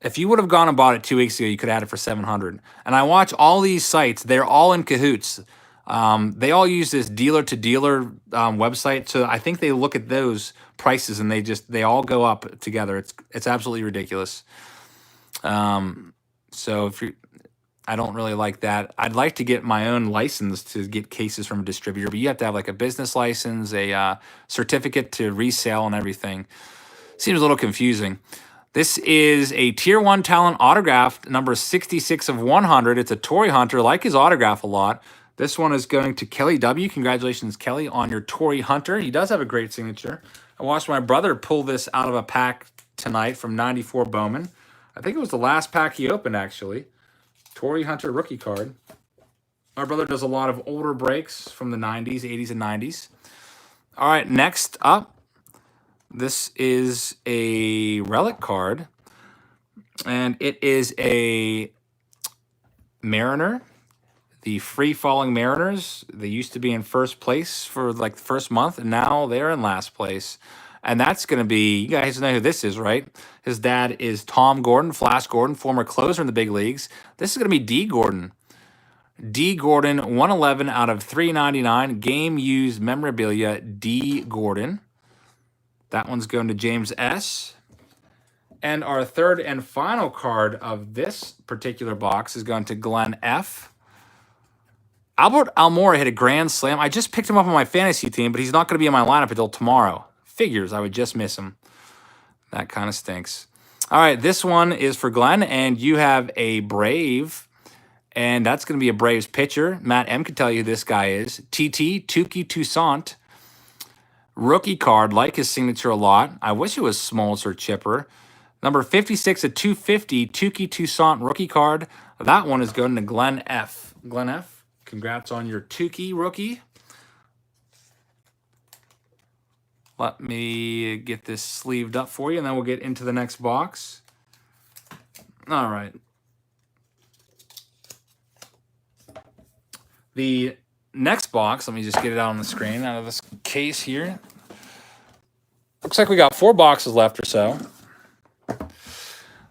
If you would have gone and bought it 2 weeks ago, you could have had it for $700. And I watch all these sites. They're all in cahoots. They all use this dealer-to-dealer website. So I think they look at those prices and they all go up together. It's absolutely ridiculous. So I don't really like that. I'd like to get my own license to get cases from a distributor, but you have to have like a business license, a certificate to resale and everything. Seems a little confusing. This is a Tier 1 talent autograph, number 66 of 100. It's a Torii Hunter. Like his autograph a lot. This one is going to Kelly W. Congratulations, Kelly, on your Torii Hunter. He does have a great signature. I watched my brother pull this out of a pack tonight from 94 Bowman. I think it was the last pack he opened, actually. Torii Hunter rookie card. My brother does a lot of older breaks from the 90s, 80s, and 90s. All right, next up, this is a relic card. And it is a Mariner. The free-falling Mariners. They used to be in first place for like the first month, and now they're in last place. And that's going to be, you guys know who this is, right? His dad is Tom Gordon, Flash Gordon, former closer in the big leagues. This is going to be D. Gordon. D. Gordon, 111 out of 399. Game used memorabilia, D. Gordon. That one's going to James S. And our third and final card of this particular box is going to Glenn F. Albert Almora hit a grand slam. I just picked him up on my fantasy team, but he's not going to be in my lineup until tomorrow. Figures I would just miss him. That kind of stinks. All right, this one is for Glenn, and you have a Brave, and that's going to be a Braves pitcher. Matt M. can tell you who this guy is. TT, Tuki Toussaint. Rookie card, like his signature a lot. I wish it was Smoltz or Chipper. Number 56 at 250, Tuki Toussaint rookie card. That one is going to Glenn F. Glenn F., congrats on your Tuki rookie. Let me get this sleeved up for you, and then we'll get into the next box. All right. The next box, let me just get it out on the screen, out of this case here. Looks like we got 4 boxes left or so.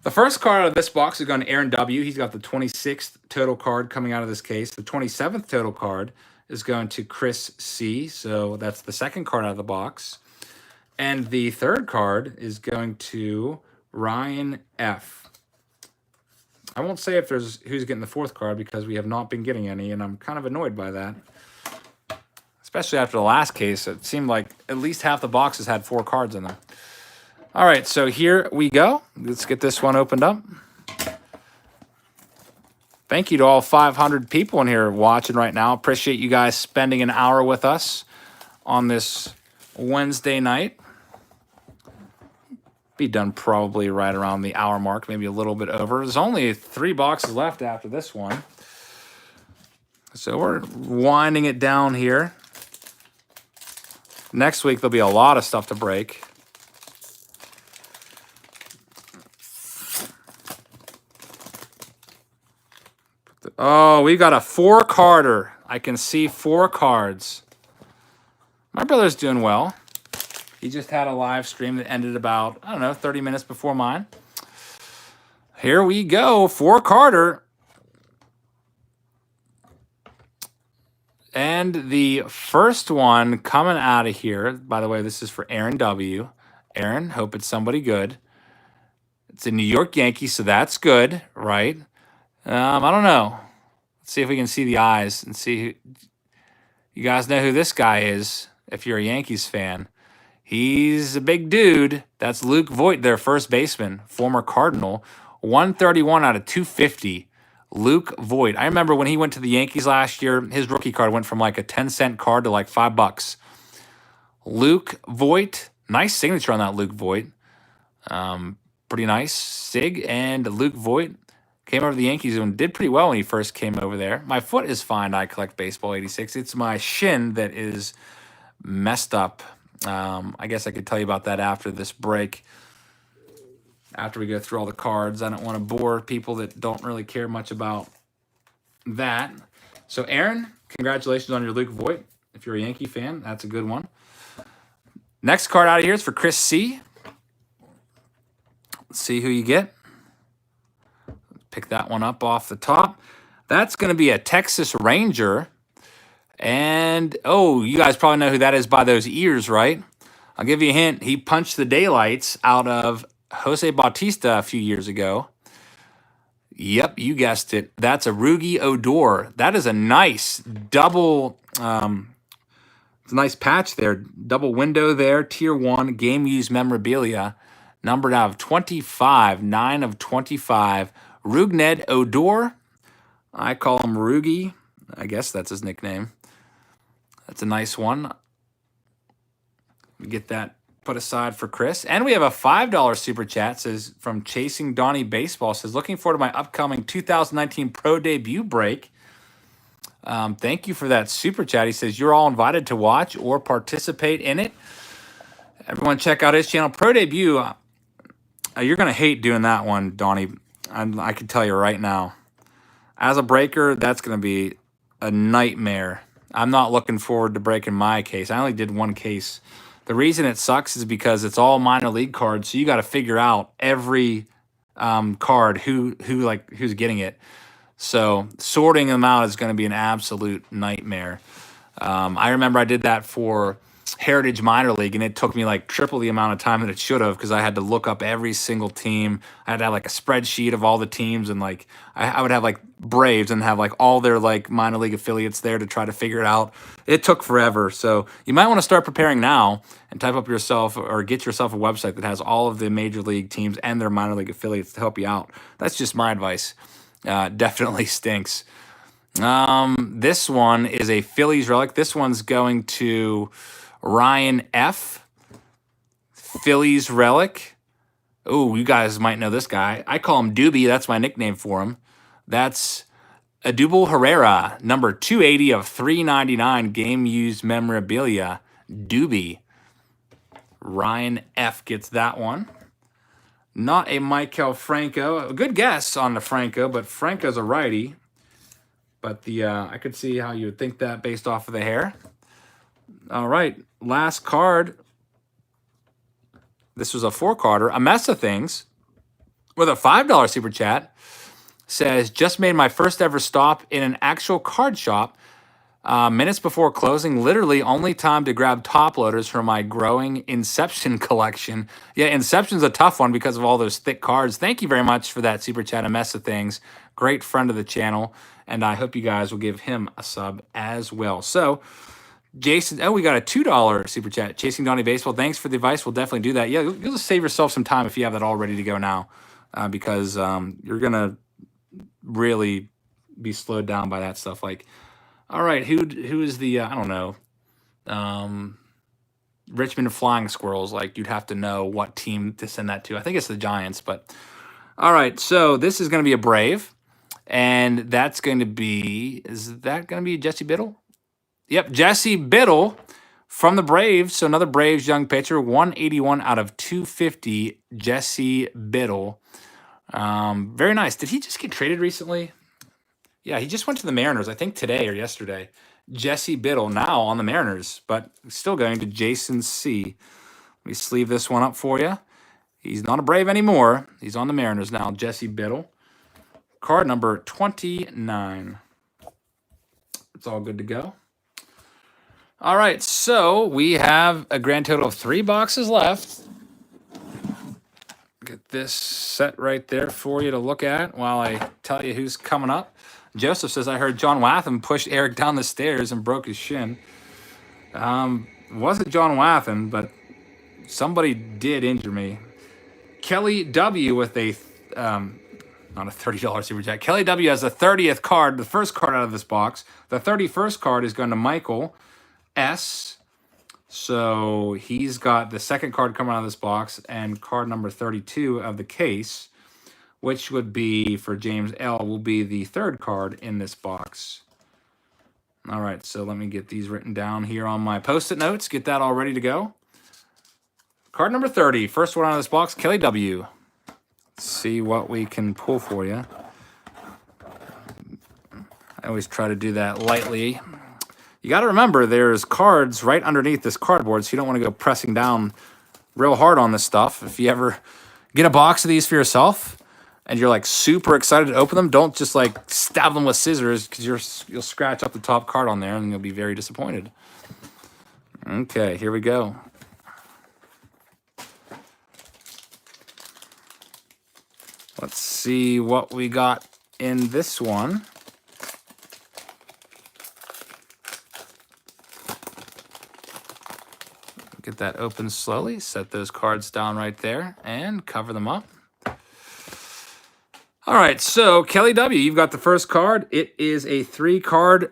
The first card out of this box is going to Aaron W. He's got the 26th total card coming out of this case. The 27th total card is going to Chris C. So that's the second card out of the box. And the third card is going to Ryan F. I won't say if there's who's getting the fourth card because we have not been getting any, and I'm kind of annoyed by that. Especially after the last case, it seemed like at least half the boxes had 4 cards in them. All right, so here we go. Let's get this one opened up. Thank you to all 500 people in here watching right now. Appreciate you guys spending an hour with us on this Wednesday night. Be done probably right around the hour mark, maybe a little bit over. There's only 3 boxes left after this one. So we're winding it down here. Next week, there'll be a lot of stuff to break. Oh, we got a 4-carder. I can see 4 cards. My brother's doing well. He just had a live stream that ended about, 30 minutes before mine. Here we go, 4-carder. And the first one coming out of here, by the way, this is for Aaron W. Aaron, hope it's somebody good. It's a New York Yankee, so that's good, right? I don't know. Let's see if we can see the eyes and see who. You guys know who this guy is if you're a Yankees fan. He's a big dude. That's Luke Voit, their first baseman, former Cardinal. 131 out of 250. Luke Voit. I remember when he went to the Yankees last year, his rookie card went from like a 10-cent card to like $5. Luke Voit. Nice signature on that Luke Voit. Pretty nice. Sig and Luke Voit. Came over to the Yankees and did pretty well when he first came over there. My foot is fine. I collect baseball 86. It's my shin that is messed up. I guess I could tell you about that after this break. After we go through all the cards, I don't want to bore people that don't really care much about that. So, Aaron, congratulations on your Luke Voigt. If you're a Yankee fan, that's a good one. Next card out of here is for Chris C. Let's see who you get. Pick that one up off the top. That's going to be a Texas Ranger. And, oh, you guys probably know who that is by those ears, right? I'll give you a hint. He punched the daylights out of Jose Bautista a few years ago. Yep, you guessed it. That's a Rugi Odor. That is a nice double, it's a nice patch there. Double window there, Tier 1, game-used memorabilia. Numbered out of 25, 9 of 25. Rugned Odor. I call him Rugi. I guess that's his nickname. That's a nice one. We get that put aside for Chris. And we have a $5 super chat, says from Chasing Donnie Baseball, says, looking forward to my upcoming 2019 pro debut break. Thank you for that super chat. He says, you're all invited to watch or participate in it. Everyone check out his channel. Pro debut, you're going to hate doing that one, Donnie. I can tell you right now. As a breaker, that's going to be a nightmare. I'm not looking forward to breaking my case. I only did one case. The reason it sucks is because it's all minor league cards, so you got to figure out every card who's getting it. So sorting them out is going to be an absolute nightmare. I remember I did that for Heritage Minor League, and it took me like triple the amount of time that it should have because I had to look up every single team. I had to have like a spreadsheet of all the teams, and like I would have like Braves and have like all their like minor league affiliates there to try to figure it out. It took forever. So you might want to start preparing now and type up yourself or get yourself a website that has all of the major league teams and their minor league affiliates to help you out. That's just my advice. Definitely stinks. This one is a Phillies relic. This one's going to Ryan F. Phillies relic. Oh, you guys might know this guy. I call him Doobie. That's my nickname for him. That's Adubel Herrera, number 280 of 399 game-used memorabilia. Doobie. Ryan F. gets that one. Not a Maikel Franco. A good guess on the Franco, but Franco's a righty. But I could see how you would think that based off of the hair. All right, last card. This was a 4-carder. A mess of things with a $5 super chat. Says, just made my first ever stop in an actual card shop. Minutes before closing, literally only time to grab top loaders for my growing Inception collection. Yeah, Inception's a tough one because of all those thick cards. Thank you very much for that super chat, A Mess of Things. Great friend of the channel, and I hope you guys will give him a sub as well. So, Jason, we got a $2 super chat. Chasing Donnie Baseball, thanks for the advice. We'll definitely do that. Yeah, you'll just save yourself some time if you have that all ready to go now, because you're going to really be slowed down by that stuff. Like, all right, who is the, I don't know, Richmond Flying Squirrels? Like, you'd have to know what team to send that to. I think it's the Giants, but all right, so this is going to be a Brave, and that's going to be, is that going to be Jesse Biddle? Yep, Jesse Biddle from the Braves. So another Braves young pitcher, 181 out of 250, Jesse Biddle. Very nice. Did he just get traded recently? Yeah, he just went to the Mariners, I think today or yesterday. Jesse Biddle now on the Mariners, but still going to Jason C. Let me sleeve this one up for you. He's not a Brave anymore. He's on the Mariners now, Jesse Biddle. Card number 29. It's all good to go. All right, so we have a grand total of 3 boxes left. Get this set right there for you to look at while I tell you who's coming up. Joseph says, I heard John Wathan pushed Eric down the stairs and broke his shin. Wasn't John Wathan, but somebody did injure me. Kelly W. with a, not a $30 super chat. Kelly W. has the 30th card, the first card out of this box. The 31st card is going to Michael S. So he's got the second card coming out of this box and card number 32 of the case. which would be, for James L., will be the third card in this box. All right, so let me get these written down here on my Post-it notes. Get that all ready to go. Card number 30, first one out of this box, Kelly W. Let's see what we can pull for you. I always try to do that lightly. You got to remember there's cards right underneath this cardboard, so you don't want to go pressing down real hard on this stuff. If you ever get a box of these for yourself and you're like super excited to open them, don't just like stab them with scissors, because you'll scratch up the top card on there and you'll be very disappointed. Okay, here we go. Let's see what we got in this one. Get that open slowly, set those cards down right there, and cover them up. All right, so Kelly W., you've got the first card. It is a 3-card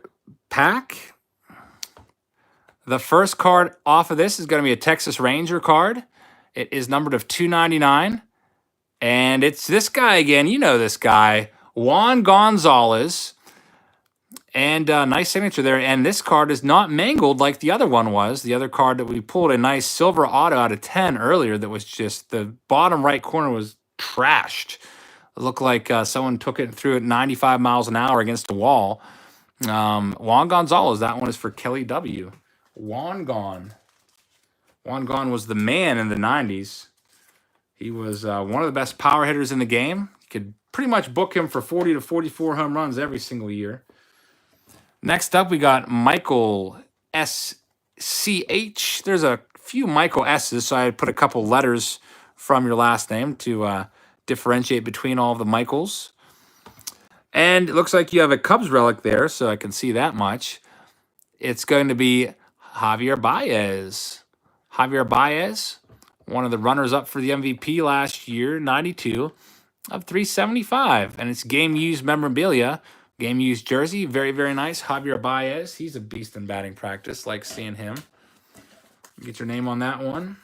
pack. The first card off of this is going to be a Texas Ranger card. It is numbered of 299, and it's this guy again. You know this guy, Juan Gonzalez. And nice signature there. And this card is not mangled like the other one was. The other card that we pulled, a nice silver auto out of 10 earlier, that was just, the bottom right corner was trashed. It looked like someone took it and threw it 95 miles an hour against a wall. Juan Gonzalez, that one is for Kelly W. Juan Gon was the man in the 90s. He was one of the best power hitters in the game. You could pretty much book him for 40 to 44 home runs every single year. Next up, we got Michael S.C.H. There's a few Michael S's, so I put a couple letters from your last name to differentiate between all of the Michaels. And it looks like you have a Cubs relic there, so I can see that much. It's going to be Javier Baez. Javier Baez, one of the runners-up for the MVP last year, 92 of 375. And it's game-used memorabilia. Game used jersey, very, very nice. Javier Baez, he's a beast in batting practice. Like seeing him. Get your name on that one.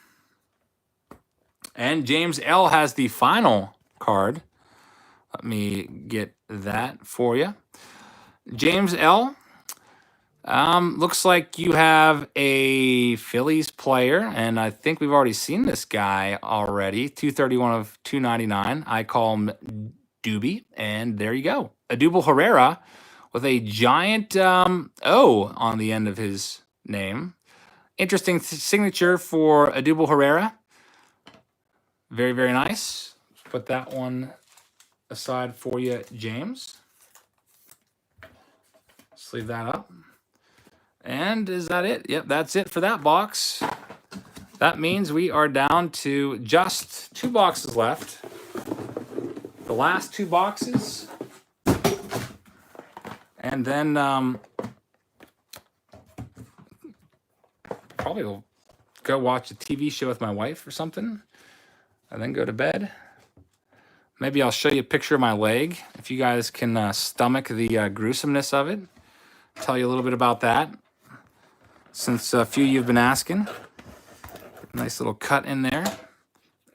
And James L. has the final card. Let me get that for you. James L. Looks like you have a Phillies player, and I think we've already seen this guy already. 231 of 299. I call him Doobie, and there you go. Odubel Herrera with a giant O on the end of his name. Interesting signature for Odubel Herrera. Very, very nice. Put that one aside for you, James. Let's leave that up. And is that it? Yep, that's it for that box. That means we are down to just 2 boxes left. The last 2 boxes. And then probably will go watch a TV show with my wife or something, and then go to bed. Maybe I'll show you a picture of my leg, if you guys can stomach the gruesomeness of it. Tell you a little bit about that, since a few of you have been asking. Nice little cut in there.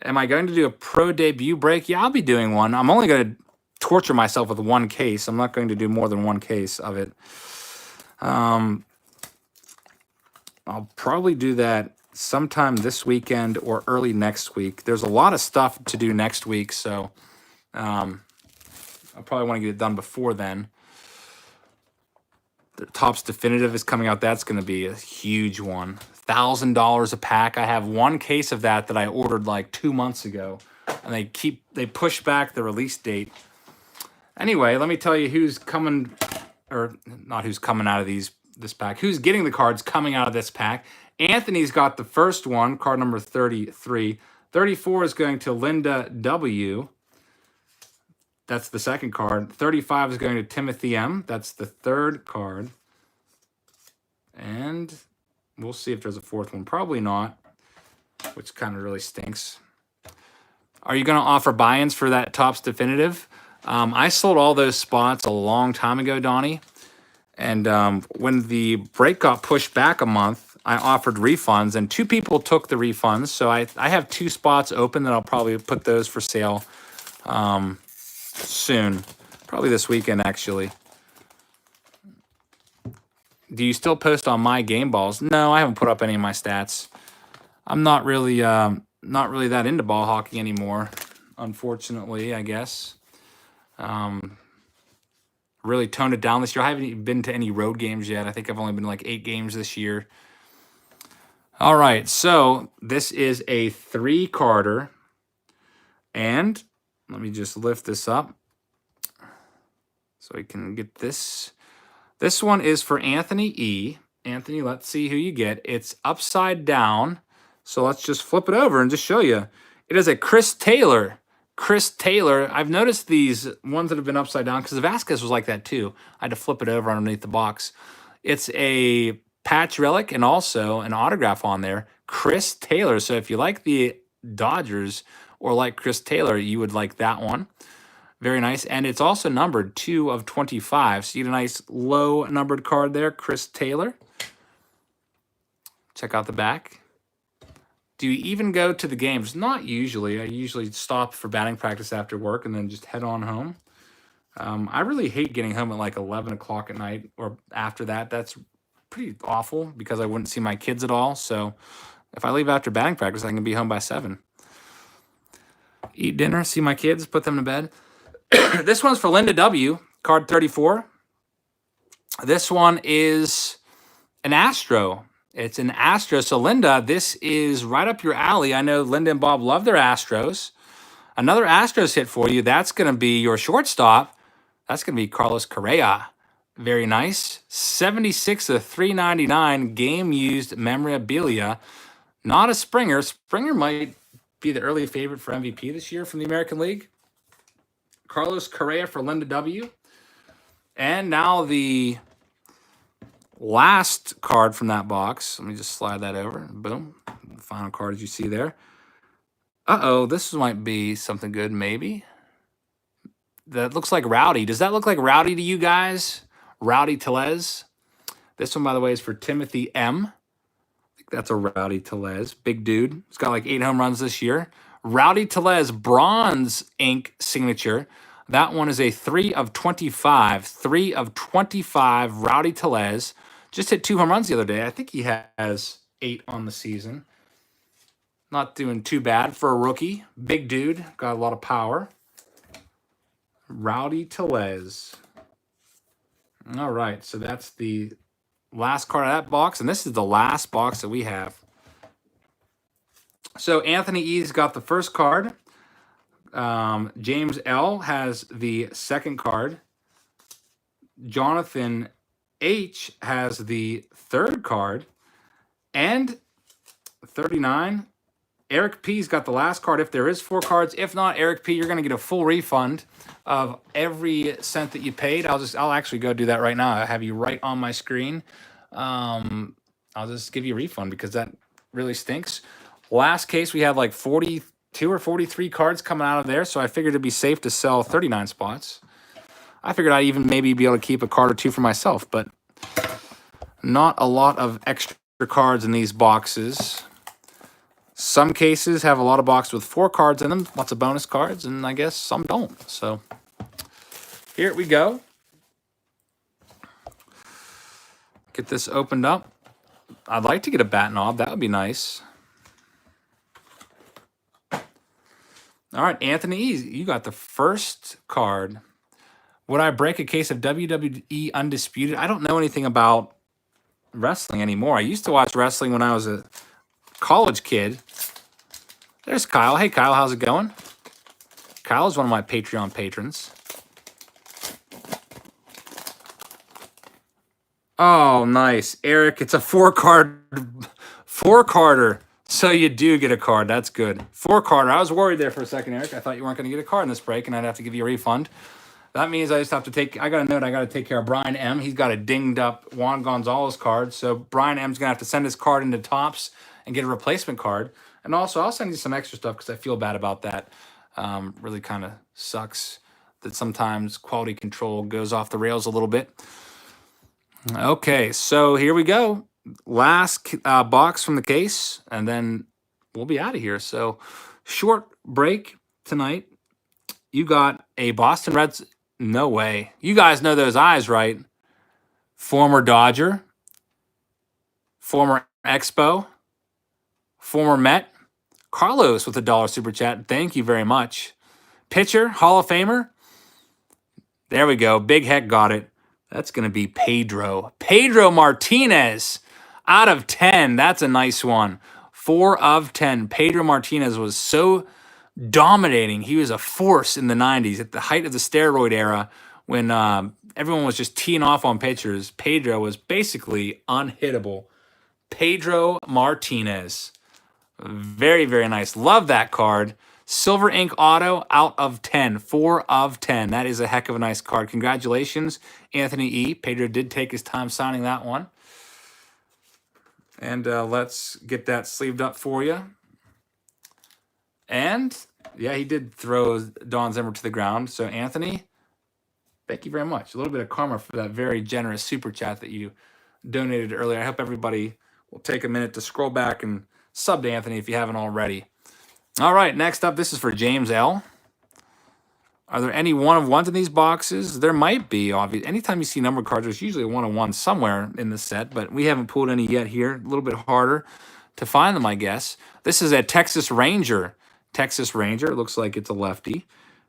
Am I going to do a pro debut break? Yeah, I'll be doing one. I'm only going to torture myself with 1 case. I'm not going to do more than 1 case of it. I'll probably do that sometime this weekend or early next week. There's a lot of stuff to do next week, so I'll probably want to get it done before then. The Topps Definitive is coming out. That's going to be a huge one. $1,000 a pack. I have 1 case of that I ordered like 2 months ago, and they push back the release date. Anyway, let me tell you who's coming, or not who's coming out of this pack. Who's getting the cards coming out of this pack? Anthony's got the first one, card number 33. 34 is going to Linda W. That's the second card. 35 is going to Timothy M. That's the third card. And we'll see if there's a 4th one. Probably not, which kind of really stinks. Are you going to offer buy-ins for that Topps Definitive? I sold all those spots a long time ago, Donnie. And when the break got pushed back a month, I offered refunds, and 2 people took the refunds. So I have 2 spots open that I'll probably put those for sale soon. Probably this weekend, actually. Do you still post on my game balls? No, I haven't put up any of my stats. I'm not really that into ball hockey anymore, unfortunately, I guess. Really toned it down this year. I haven't even been to any road games yet. I think I've only been to like 8 games this year. All right, so this is a 3-carder. And let me just lift this up so we can get this. This one is for Anthony E. Anthony, let's see who you get. It's upside down. So let's just flip it over and just show you. It is a Chris Taylor. Chris Taylor. I've noticed these ones that have been upside down because Vasquez was like that too. I had to flip it over underneath the box. It's a patch relic and also an autograph on there. Chris Taylor. So if you like the Dodgers or like Chris Taylor, you would like that one. Very nice. And it's also numbered 2 of 25. So you get a nice low numbered card there, Chris Taylor. Check out the back. Do you even go to the games? Not usually. I usually stop for batting practice after work and then just head on home. I really hate getting home at like 11 o'clock at night or after that. That's pretty awful because I wouldn't see my kids at all. So if I leave after batting practice, I can be home by 7. Eat dinner, see my kids, put them to bed. This one's for Linda W., card 34. This one is an Astro. It's an Astro. So, Linda, this is right up your alley. I know Linda and Bob love their Astros. Another Astros hit for you. That's going to be your shortstop. That's going to be Carlos Correa. Very nice. 76 of 399 game-used memorabilia. Not a Springer. Springer might be the early favorite for MVP this year from the American League. Carlos Correa for Linda W. And now the last card from that box. Let me just slide that over. Boom. The final card as you see there. Uh-oh, this might be something good, maybe. That looks like Rowdy. Does that look like Rowdy to you guys? Rowdy Tellez. This one, by the way, is for Timothy M. I think that's a Rowdy Tellez. Big dude. He's got like 8 home runs this year. Rowdy Tellez bronze ink signature. That one is a 3 of 25. 3 of 25 Rowdy Tellez. Just hit 2 home runs the other day. I think he has 8 on the season. Not doing too bad for a rookie. Big dude. Got a lot of power. Rowdy Tellez. All right, so that's the last card of that box, and this is the last box that we have. So Anthony E's got the first card. James L has the second card. Jonathan H has the third card. And 39, Eric P's got the last card if there is 4 cards. If not, Eric P, you're going to get a full refund of every cent that you paid. I'll actually go do that right now. I have you right on my screen. I'll just give you a refund because that really stinks. Last case, we had like 42 or 43 cards coming out of there, so I figured it'd be safe to sell 39 spots. I figured I'd even maybe be able to keep a card or 2 for myself, but not a lot of extra cards in these boxes. Some cases have a lot of boxes with 4 cards in them, lots of bonus cards, and I guess some don't. So here we go. Get this opened up. I'd like to get a bat knob. That would be nice. All right, Anthony E, you got the first card. Would I break a case of WWE Undisputed? I don't know anything about wrestling anymore. I used to watch wrestling when I was a college kid. There's Kyle. Hey, Kyle, how's it going? Kyle is one of my Patreon patrons. Oh, nice. Eric, it's a 4-carder. So you do get a card. That's good. 4-carder. I was worried there for a second, Eric. I thought you weren't going to get a card in this break, and I'd have to give you a refund. That means I just have to I got to take care of Brian M. He's got a dinged up Juan Gonzalez card. So Brian M's going to have to send his card into Topps and get a replacement card. And also, I'll send you some extra stuff because I feel bad about that. Really kind of sucks that sometimes quality control goes off the rails a little bit. Okay, so here we go. Last box from the case, and then we'll be out of here. So short break tonight. you got a Boston Reds. No way. You guys know those eyes, right? Former Dodger, former Expo, former Met. Carlos with a $1 super chat. Thank you very much. Pitcher, Hall of Famer. There we go. Big Heck got it. That's going to be Pedro. Pedro Martinez out of 10. That's a nice one. 4 of 10. Pedro Martinez was so dominating. He was a force in the 90s at the height of the steroid era when everyone was just teeing off on pitchers. Pedro was basically unhittable. Pedro Martinez. Very, very nice. Love that card. Silver Ink Auto out of 10. 4 of 10. That is a heck of a nice card. Congratulations, Anthony E. Pedro did take his time signing that one. And let's get that sleeved up for you. And, yeah, he did throw Don Zimmer to the ground. So, Anthony, thank you very much. A little bit of karma for that very generous super chat that you donated earlier. I hope everybody will take a minute to scroll back and sub to Anthony if you haven't already. All right, next up, this is for James L. Are there any one-of-ones in these boxes? There might be, obviously. Anytime you see numbered cards, there's usually a one-of-one somewhere in the set, but we haven't pulled any yet here. A little bit harder to find them, I guess. This is a Texas Ranger. Texas Ranger. It looks like it's a lefty.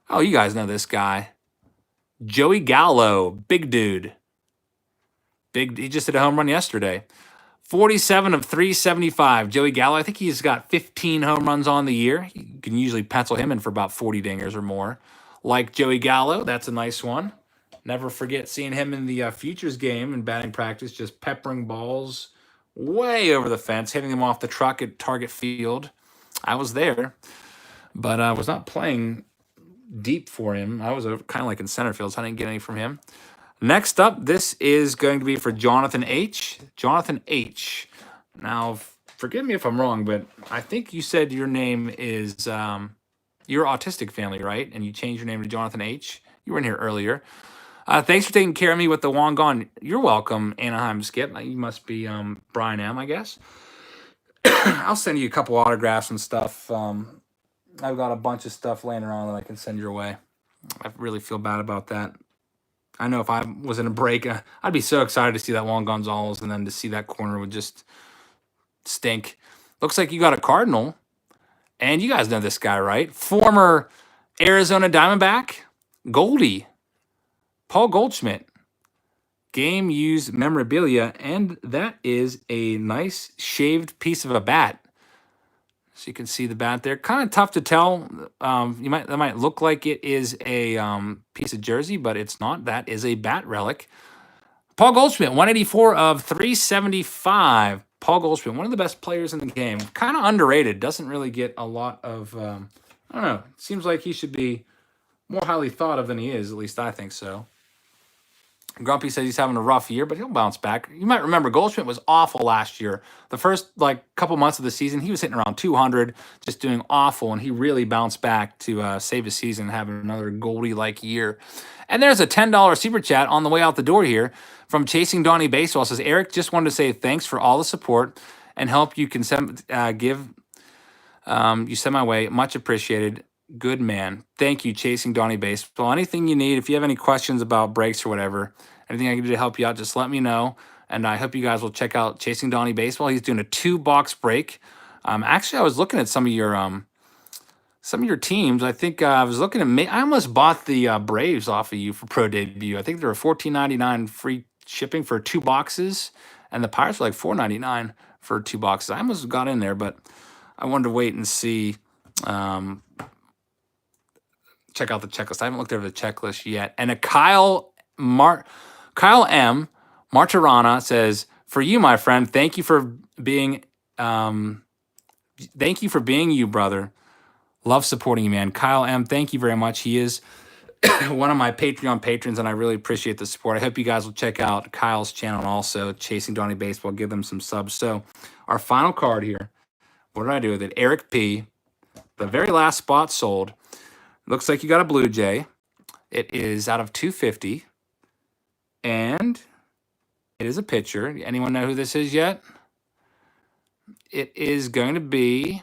Oh, you guys know this guy. Joey Gallo. Big dude. He just hit a home run yesterday. 47 of 375. Joey Gallo, I think he's got 15 home runs on the year. You can usually pencil him in for about 40 dingers or more. Like Joey Gallo, that's a nice one. Never forget seeing him in the futures game in batting practice, just peppering balls way over the fence, hitting them off the truck at Target Field. I was there, but I was not playing deep for him. I was kind of like in center field, so I didn't get any from him. Next up, this is going to be for Jonathan H. Jonathan H. Now, forgive me if I'm wrong, but I think you said your name is your autistic family, right? And you changed your name to Jonathan H. You were in here earlier. Thanks for taking care of me with the Wong Gone. You're welcome, Anaheim Skip. You must be Brian M., I guess. I'll send you a couple autographs and stuff. I've got a bunch of stuff laying around that I can send your way. I really feel bad about that. I know if I was in a break, I'd be so excited to see that Juan Gonzalez, and then to see that corner would just stink. Looks like you got a Cardinal, and you guys know this guy, right? Former Arizona Diamondback, Goldie, Paul Goldschmidt. Game used memorabilia, and that is a nice shaved piece of a bat. So you can see the bat there. Kind of tough to tell. That might look like it is a piece of jersey, but it's not. That is a bat relic. Paul Goldschmidt, 184 of 375. Paul Goldschmidt, one of the best players in the game. Kind of underrated. Doesn't really get a lot of, I don't know. It seems like he should be more highly thought of than he is. At least I think so. Grumpy says he's having a rough year, but he'll bounce back. You might remember Goldschmidt was awful last year. The first couple months of the season, he was hitting around 200, just doing awful, and he really bounced back to save his season and have another Goldie-like year. And there's a $10 super chat on the way out the door here from Chasing Donnie Baseball. It says, Eric, just wanted to say thanks for all the support and help you can send you send my way. Much appreciated. Good man. Thank you, Chasing Donnie Baseball. Anything you need, if you have any questions about breaks or whatever, anything I can do to help you out, just let me know. And I hope you guys will check out Chasing Donnie Baseball. He's doing a 2-box break. Actually, I was looking at some of your teams. I think I was looking at. I almost bought the Braves off of you for Pro Debut. I think they were $14.99 free shipping for 2 boxes, and the Pirates were like $4.99 for 2 boxes. I almost got in there, but I wanted to wait and see. Check out the checklist. I haven't looked over the checklist yet. And a Kyle M. Martirana says, for you, my friend, thank you for being you, brother. Love supporting you, man. Kyle M., thank you very much. He is one of my Patreon patrons, and I really appreciate the support. I hope you guys will check out Kyle's channel and also Chasing Donnie Baseball. Give them some subs. So our final card here, what did I do with it? Eric P., the very last spot sold. Looks like you got a Blue Jay. It is out of 250. And it is a pitcher. Anyone know who this is yet? It is going to be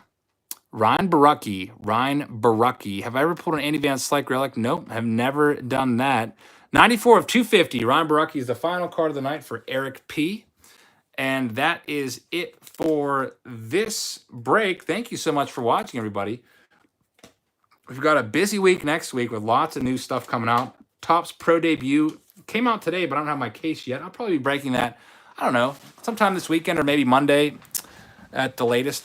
Ryan Barucki. Have I ever pulled an Andy Van Slyke relic? Nope, have never done that. 94 of 250. Ryan Barucki is the final card of the night for Eric P. And that is it for this break. Thank you so much for watching, everybody. We've got a busy week next week with lots of new stuff coming out. Topps Pro Debut came out today, but I don't have my case yet. I'll probably be breaking that, I don't know, sometime this weekend or maybe Monday at the latest.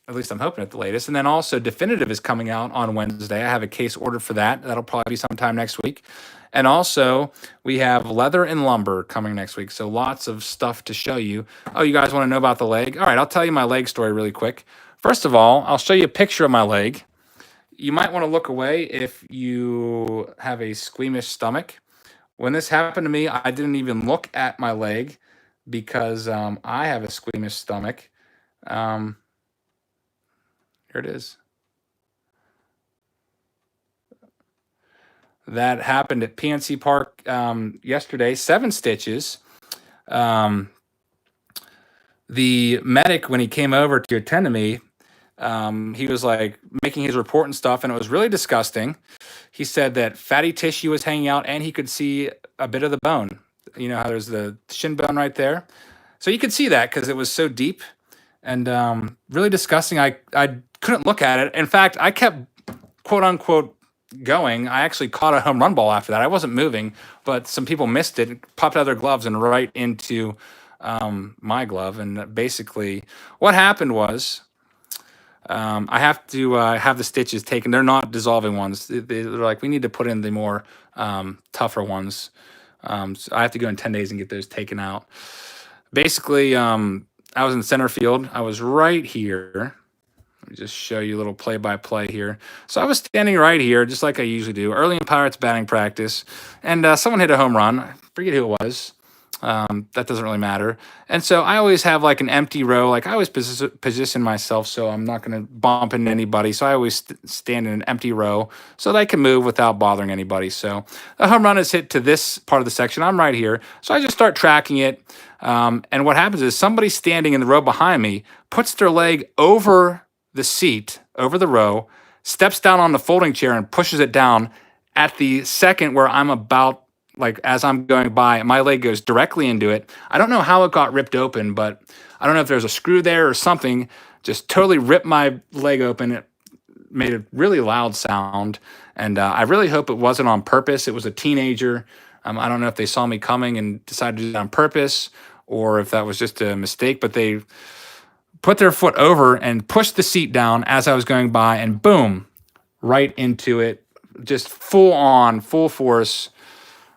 At least I'm hoping at the latest. And then also Definitive is coming out on Wednesday. I have a case ordered for that. That'll probably be sometime next week. And also we have Leather and Lumber coming next week. So lots of stuff to show you. Oh, you guys want to know about the leg? All right, I'll tell you my leg story really quick. First of all, I'll show you a picture of my leg. You might want to look away if you have a squeamish stomach. When this happened to me, I didn't even look at my leg because I have a squeamish stomach. Here it is. That happened at PNC Park yesterday, 7 stitches. The medic, when he came over to attend to me, he was like making his report and stuff, and it was really disgusting. He said that fatty tissue was hanging out and he could see a bit of the bone. You know how there's the shin bone right there? So you could see that because it was so deep and really disgusting. I couldn't look at it. In fact, I kept quote unquote going. I actually caught a home run ball after that. I wasn't moving, but some people missed it, popped out of their gloves and right into my glove. And basically what happened was I have to have the stitches taken. They're not dissolving ones. They're like, we need to put in the more tougher ones. So I have to go in 10 days and get those taken out. Basically, I was in center field. I was right here. Let me just show you a little play-by-play here. So I was standing right here, just like I usually do, early in Pirates batting practice, and someone hit a home run. I forget who it was. That doesn't really matter. And so I always have like an empty row. Like I always position myself so I'm not going to bump into anybody. So I always stand in an empty row so that I can move without bothering anybody. So the home run is hit to this part of the section. I'm right here. So I just start tracking it. And what happens is somebody standing in the row behind me puts their leg over the seat, over the row, steps down on the folding chair and pushes it down at the second where I'm about, like as I'm going by, my leg goes directly into it. I don't know how it got ripped open, but I don't know if there's a screw there or something. Just totally ripped my leg open. It made a really loud sound. And I really hope it wasn't on purpose. It was a teenager. I don't know if they saw me coming and decided to do it on purpose or if that was just a mistake, but they put their foot over and pushed the seat down as I was going by and boom, right into it. Just full on, full force.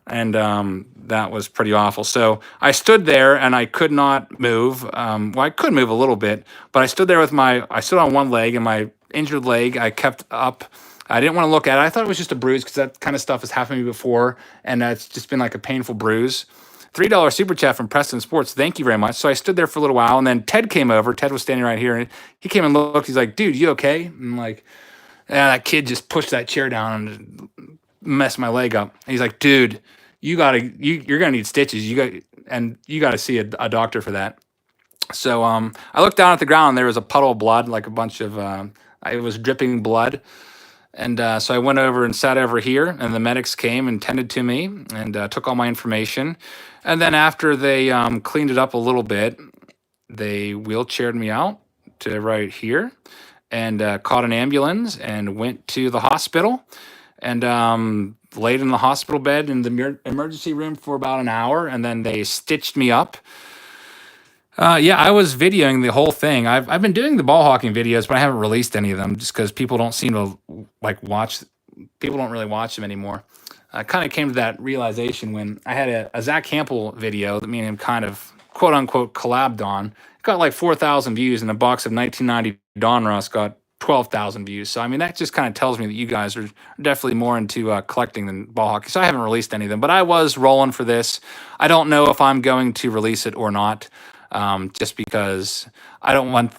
And that was pretty awful. So I stood there and I could not move. Well, I could move a little bit, but I stood there with I stood on one leg and my injured leg, I kept up. I didn't want to look at it. I thought it was just a bruise because that kind of stuff has happened to me before. And it's just been like a painful bruise. $3 super chat from Preston Sports. Thank you very much. So I stood there for a little while and then Ted came over. Ted was standing right here and he came and looked. He's like, dude, you okay? And I'm like, yeah, that kid just pushed that chair down and messed my leg up. And he's like, dude, you're gonna need stitches. You got to see a doctor for that. So I looked down at the ground and there was a puddle of blood, like a bunch of it was dripping blood. And so I went over and sat over here, and the medics came and tended to me and took all my information. And then after they cleaned it up a little bit, they wheelchaired me out to right here and caught an ambulance and went to the hospital and laid in the hospital bed in the emergency room for about an hour, and then they stitched me up. Yeah, I was videoing the whole thing. I've been doing the ball hawking videos, but I haven't released any of them just because people don't seem to like watch. People don't really watch them anymore. I kind of came to that realization when I had a Zach Campbell video that me and him kind of quote unquote collabed on. It got like 4,000 views, and a box of 1990 Donruss got 12,000 views. So I mean, that just kind of tells me that you guys are definitely more into collecting than ball hockey. So I haven't released any of them, but I was rolling for this. I don't know if I'm going to release it or not. Just because I don't want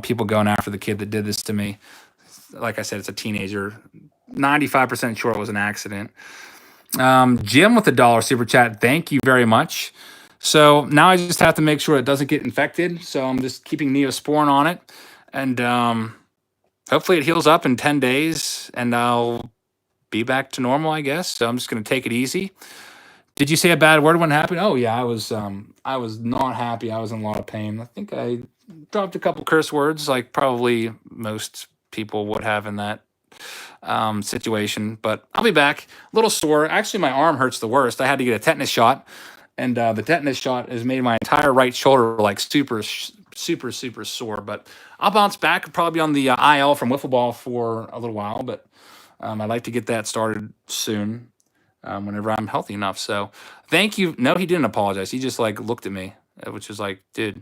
people going after the kid that did this to me. Like I said, it's a teenager. 95% sure it was an accident. Jim with the $1 super chat. Thank you very much. So now I just have to make sure it doesn't get infected. So I'm just keeping Neosporin on it. And hopefully it heals up in 10 days and I'll be back to normal, I guess. So I'm just going to take it easy. Did you say a bad word when it happened? Oh yeah, I was not happy. I was in a lot of pain. I think I dropped a couple curse words like probably most people would have in that situation, but I'll be back. A little sore. Actually, my arm hurts the worst. I had to get a tetanus shot, and the tetanus shot has made my entire right shoulder like super sore. But I'll bounce back. I'll probably be on the IL from wiffle ball for a little while, but I'd like to get that started soon. Whenever I'm healthy enough. So thank you. No, he didn't apologize. He just like looked at me, which was like, dude,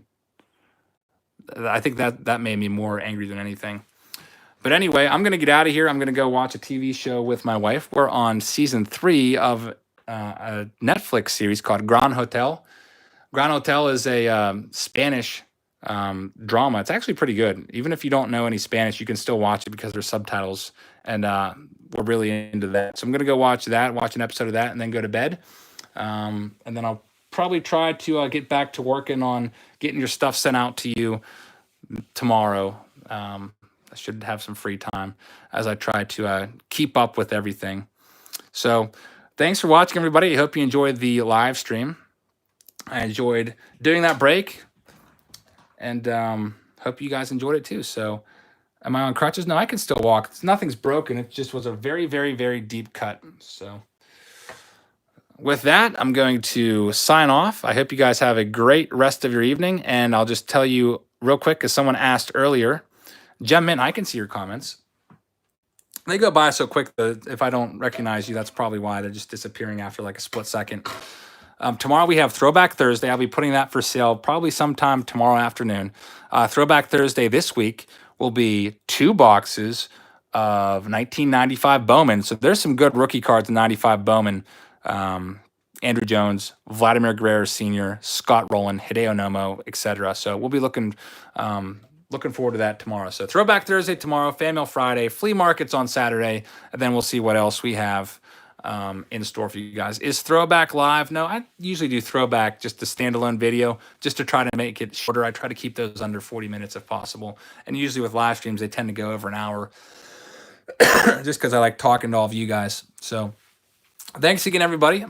I think that made me more angry than anything. But anyway, I'm gonna get out of here. I'm gonna go watch a TV show with my wife. We're on season 3 of a Netflix series called Gran Hotel. Gran Hotel is a Spanish drama. It's actually pretty good. Even if you don't know any Spanish, you can still watch it because there's subtitles, and we're really into that. So I'm gonna go watch that, watch an episode of that, and then go to bed. And then I'll probably try to get back to working on getting your stuff sent out to you tomorrow. I should have some free time as I try to keep up with everything. So thanks for watching, everybody. I hope you enjoyed the live stream. I enjoyed doing that break, and hope you guys enjoyed it too. So am I on crutches? No, I can still walk. Nothing's broken. It just was a very deep cut. So with that, I'm going to sign off. I hope you guys have a great rest of your evening, and I'll just tell you real quick, as someone asked earlier, Gem Mint, I can see your comments. They go by so quick that if I don't recognize you, that's probably why. They're just disappearing after like a split second. Tomorrow we have Throwback Thursday. I'll be putting that for sale probably sometime tomorrow afternoon. Throwback Thursday this week will be 2 boxes of 1995 Bowman. So there's some good rookie cards in 95 Bowman. Andrew Jones, Vladimir Guerrero Sr., Scott Rowland, Hideo Nomo, etc. So we'll be looking forward to that tomorrow. So Throwback Thursday tomorrow, Fan Mail Friday, flea markets on Saturday, and then we'll see what else we have in store for you guys. Is Throwback live? No, I usually do Throwback just a standalone video just to try to make it shorter. I try to keep those under 40 minutes if possible. And usually with live streams, they tend to go over an hour just because I like talking to all of you guys. So thanks again, everybody.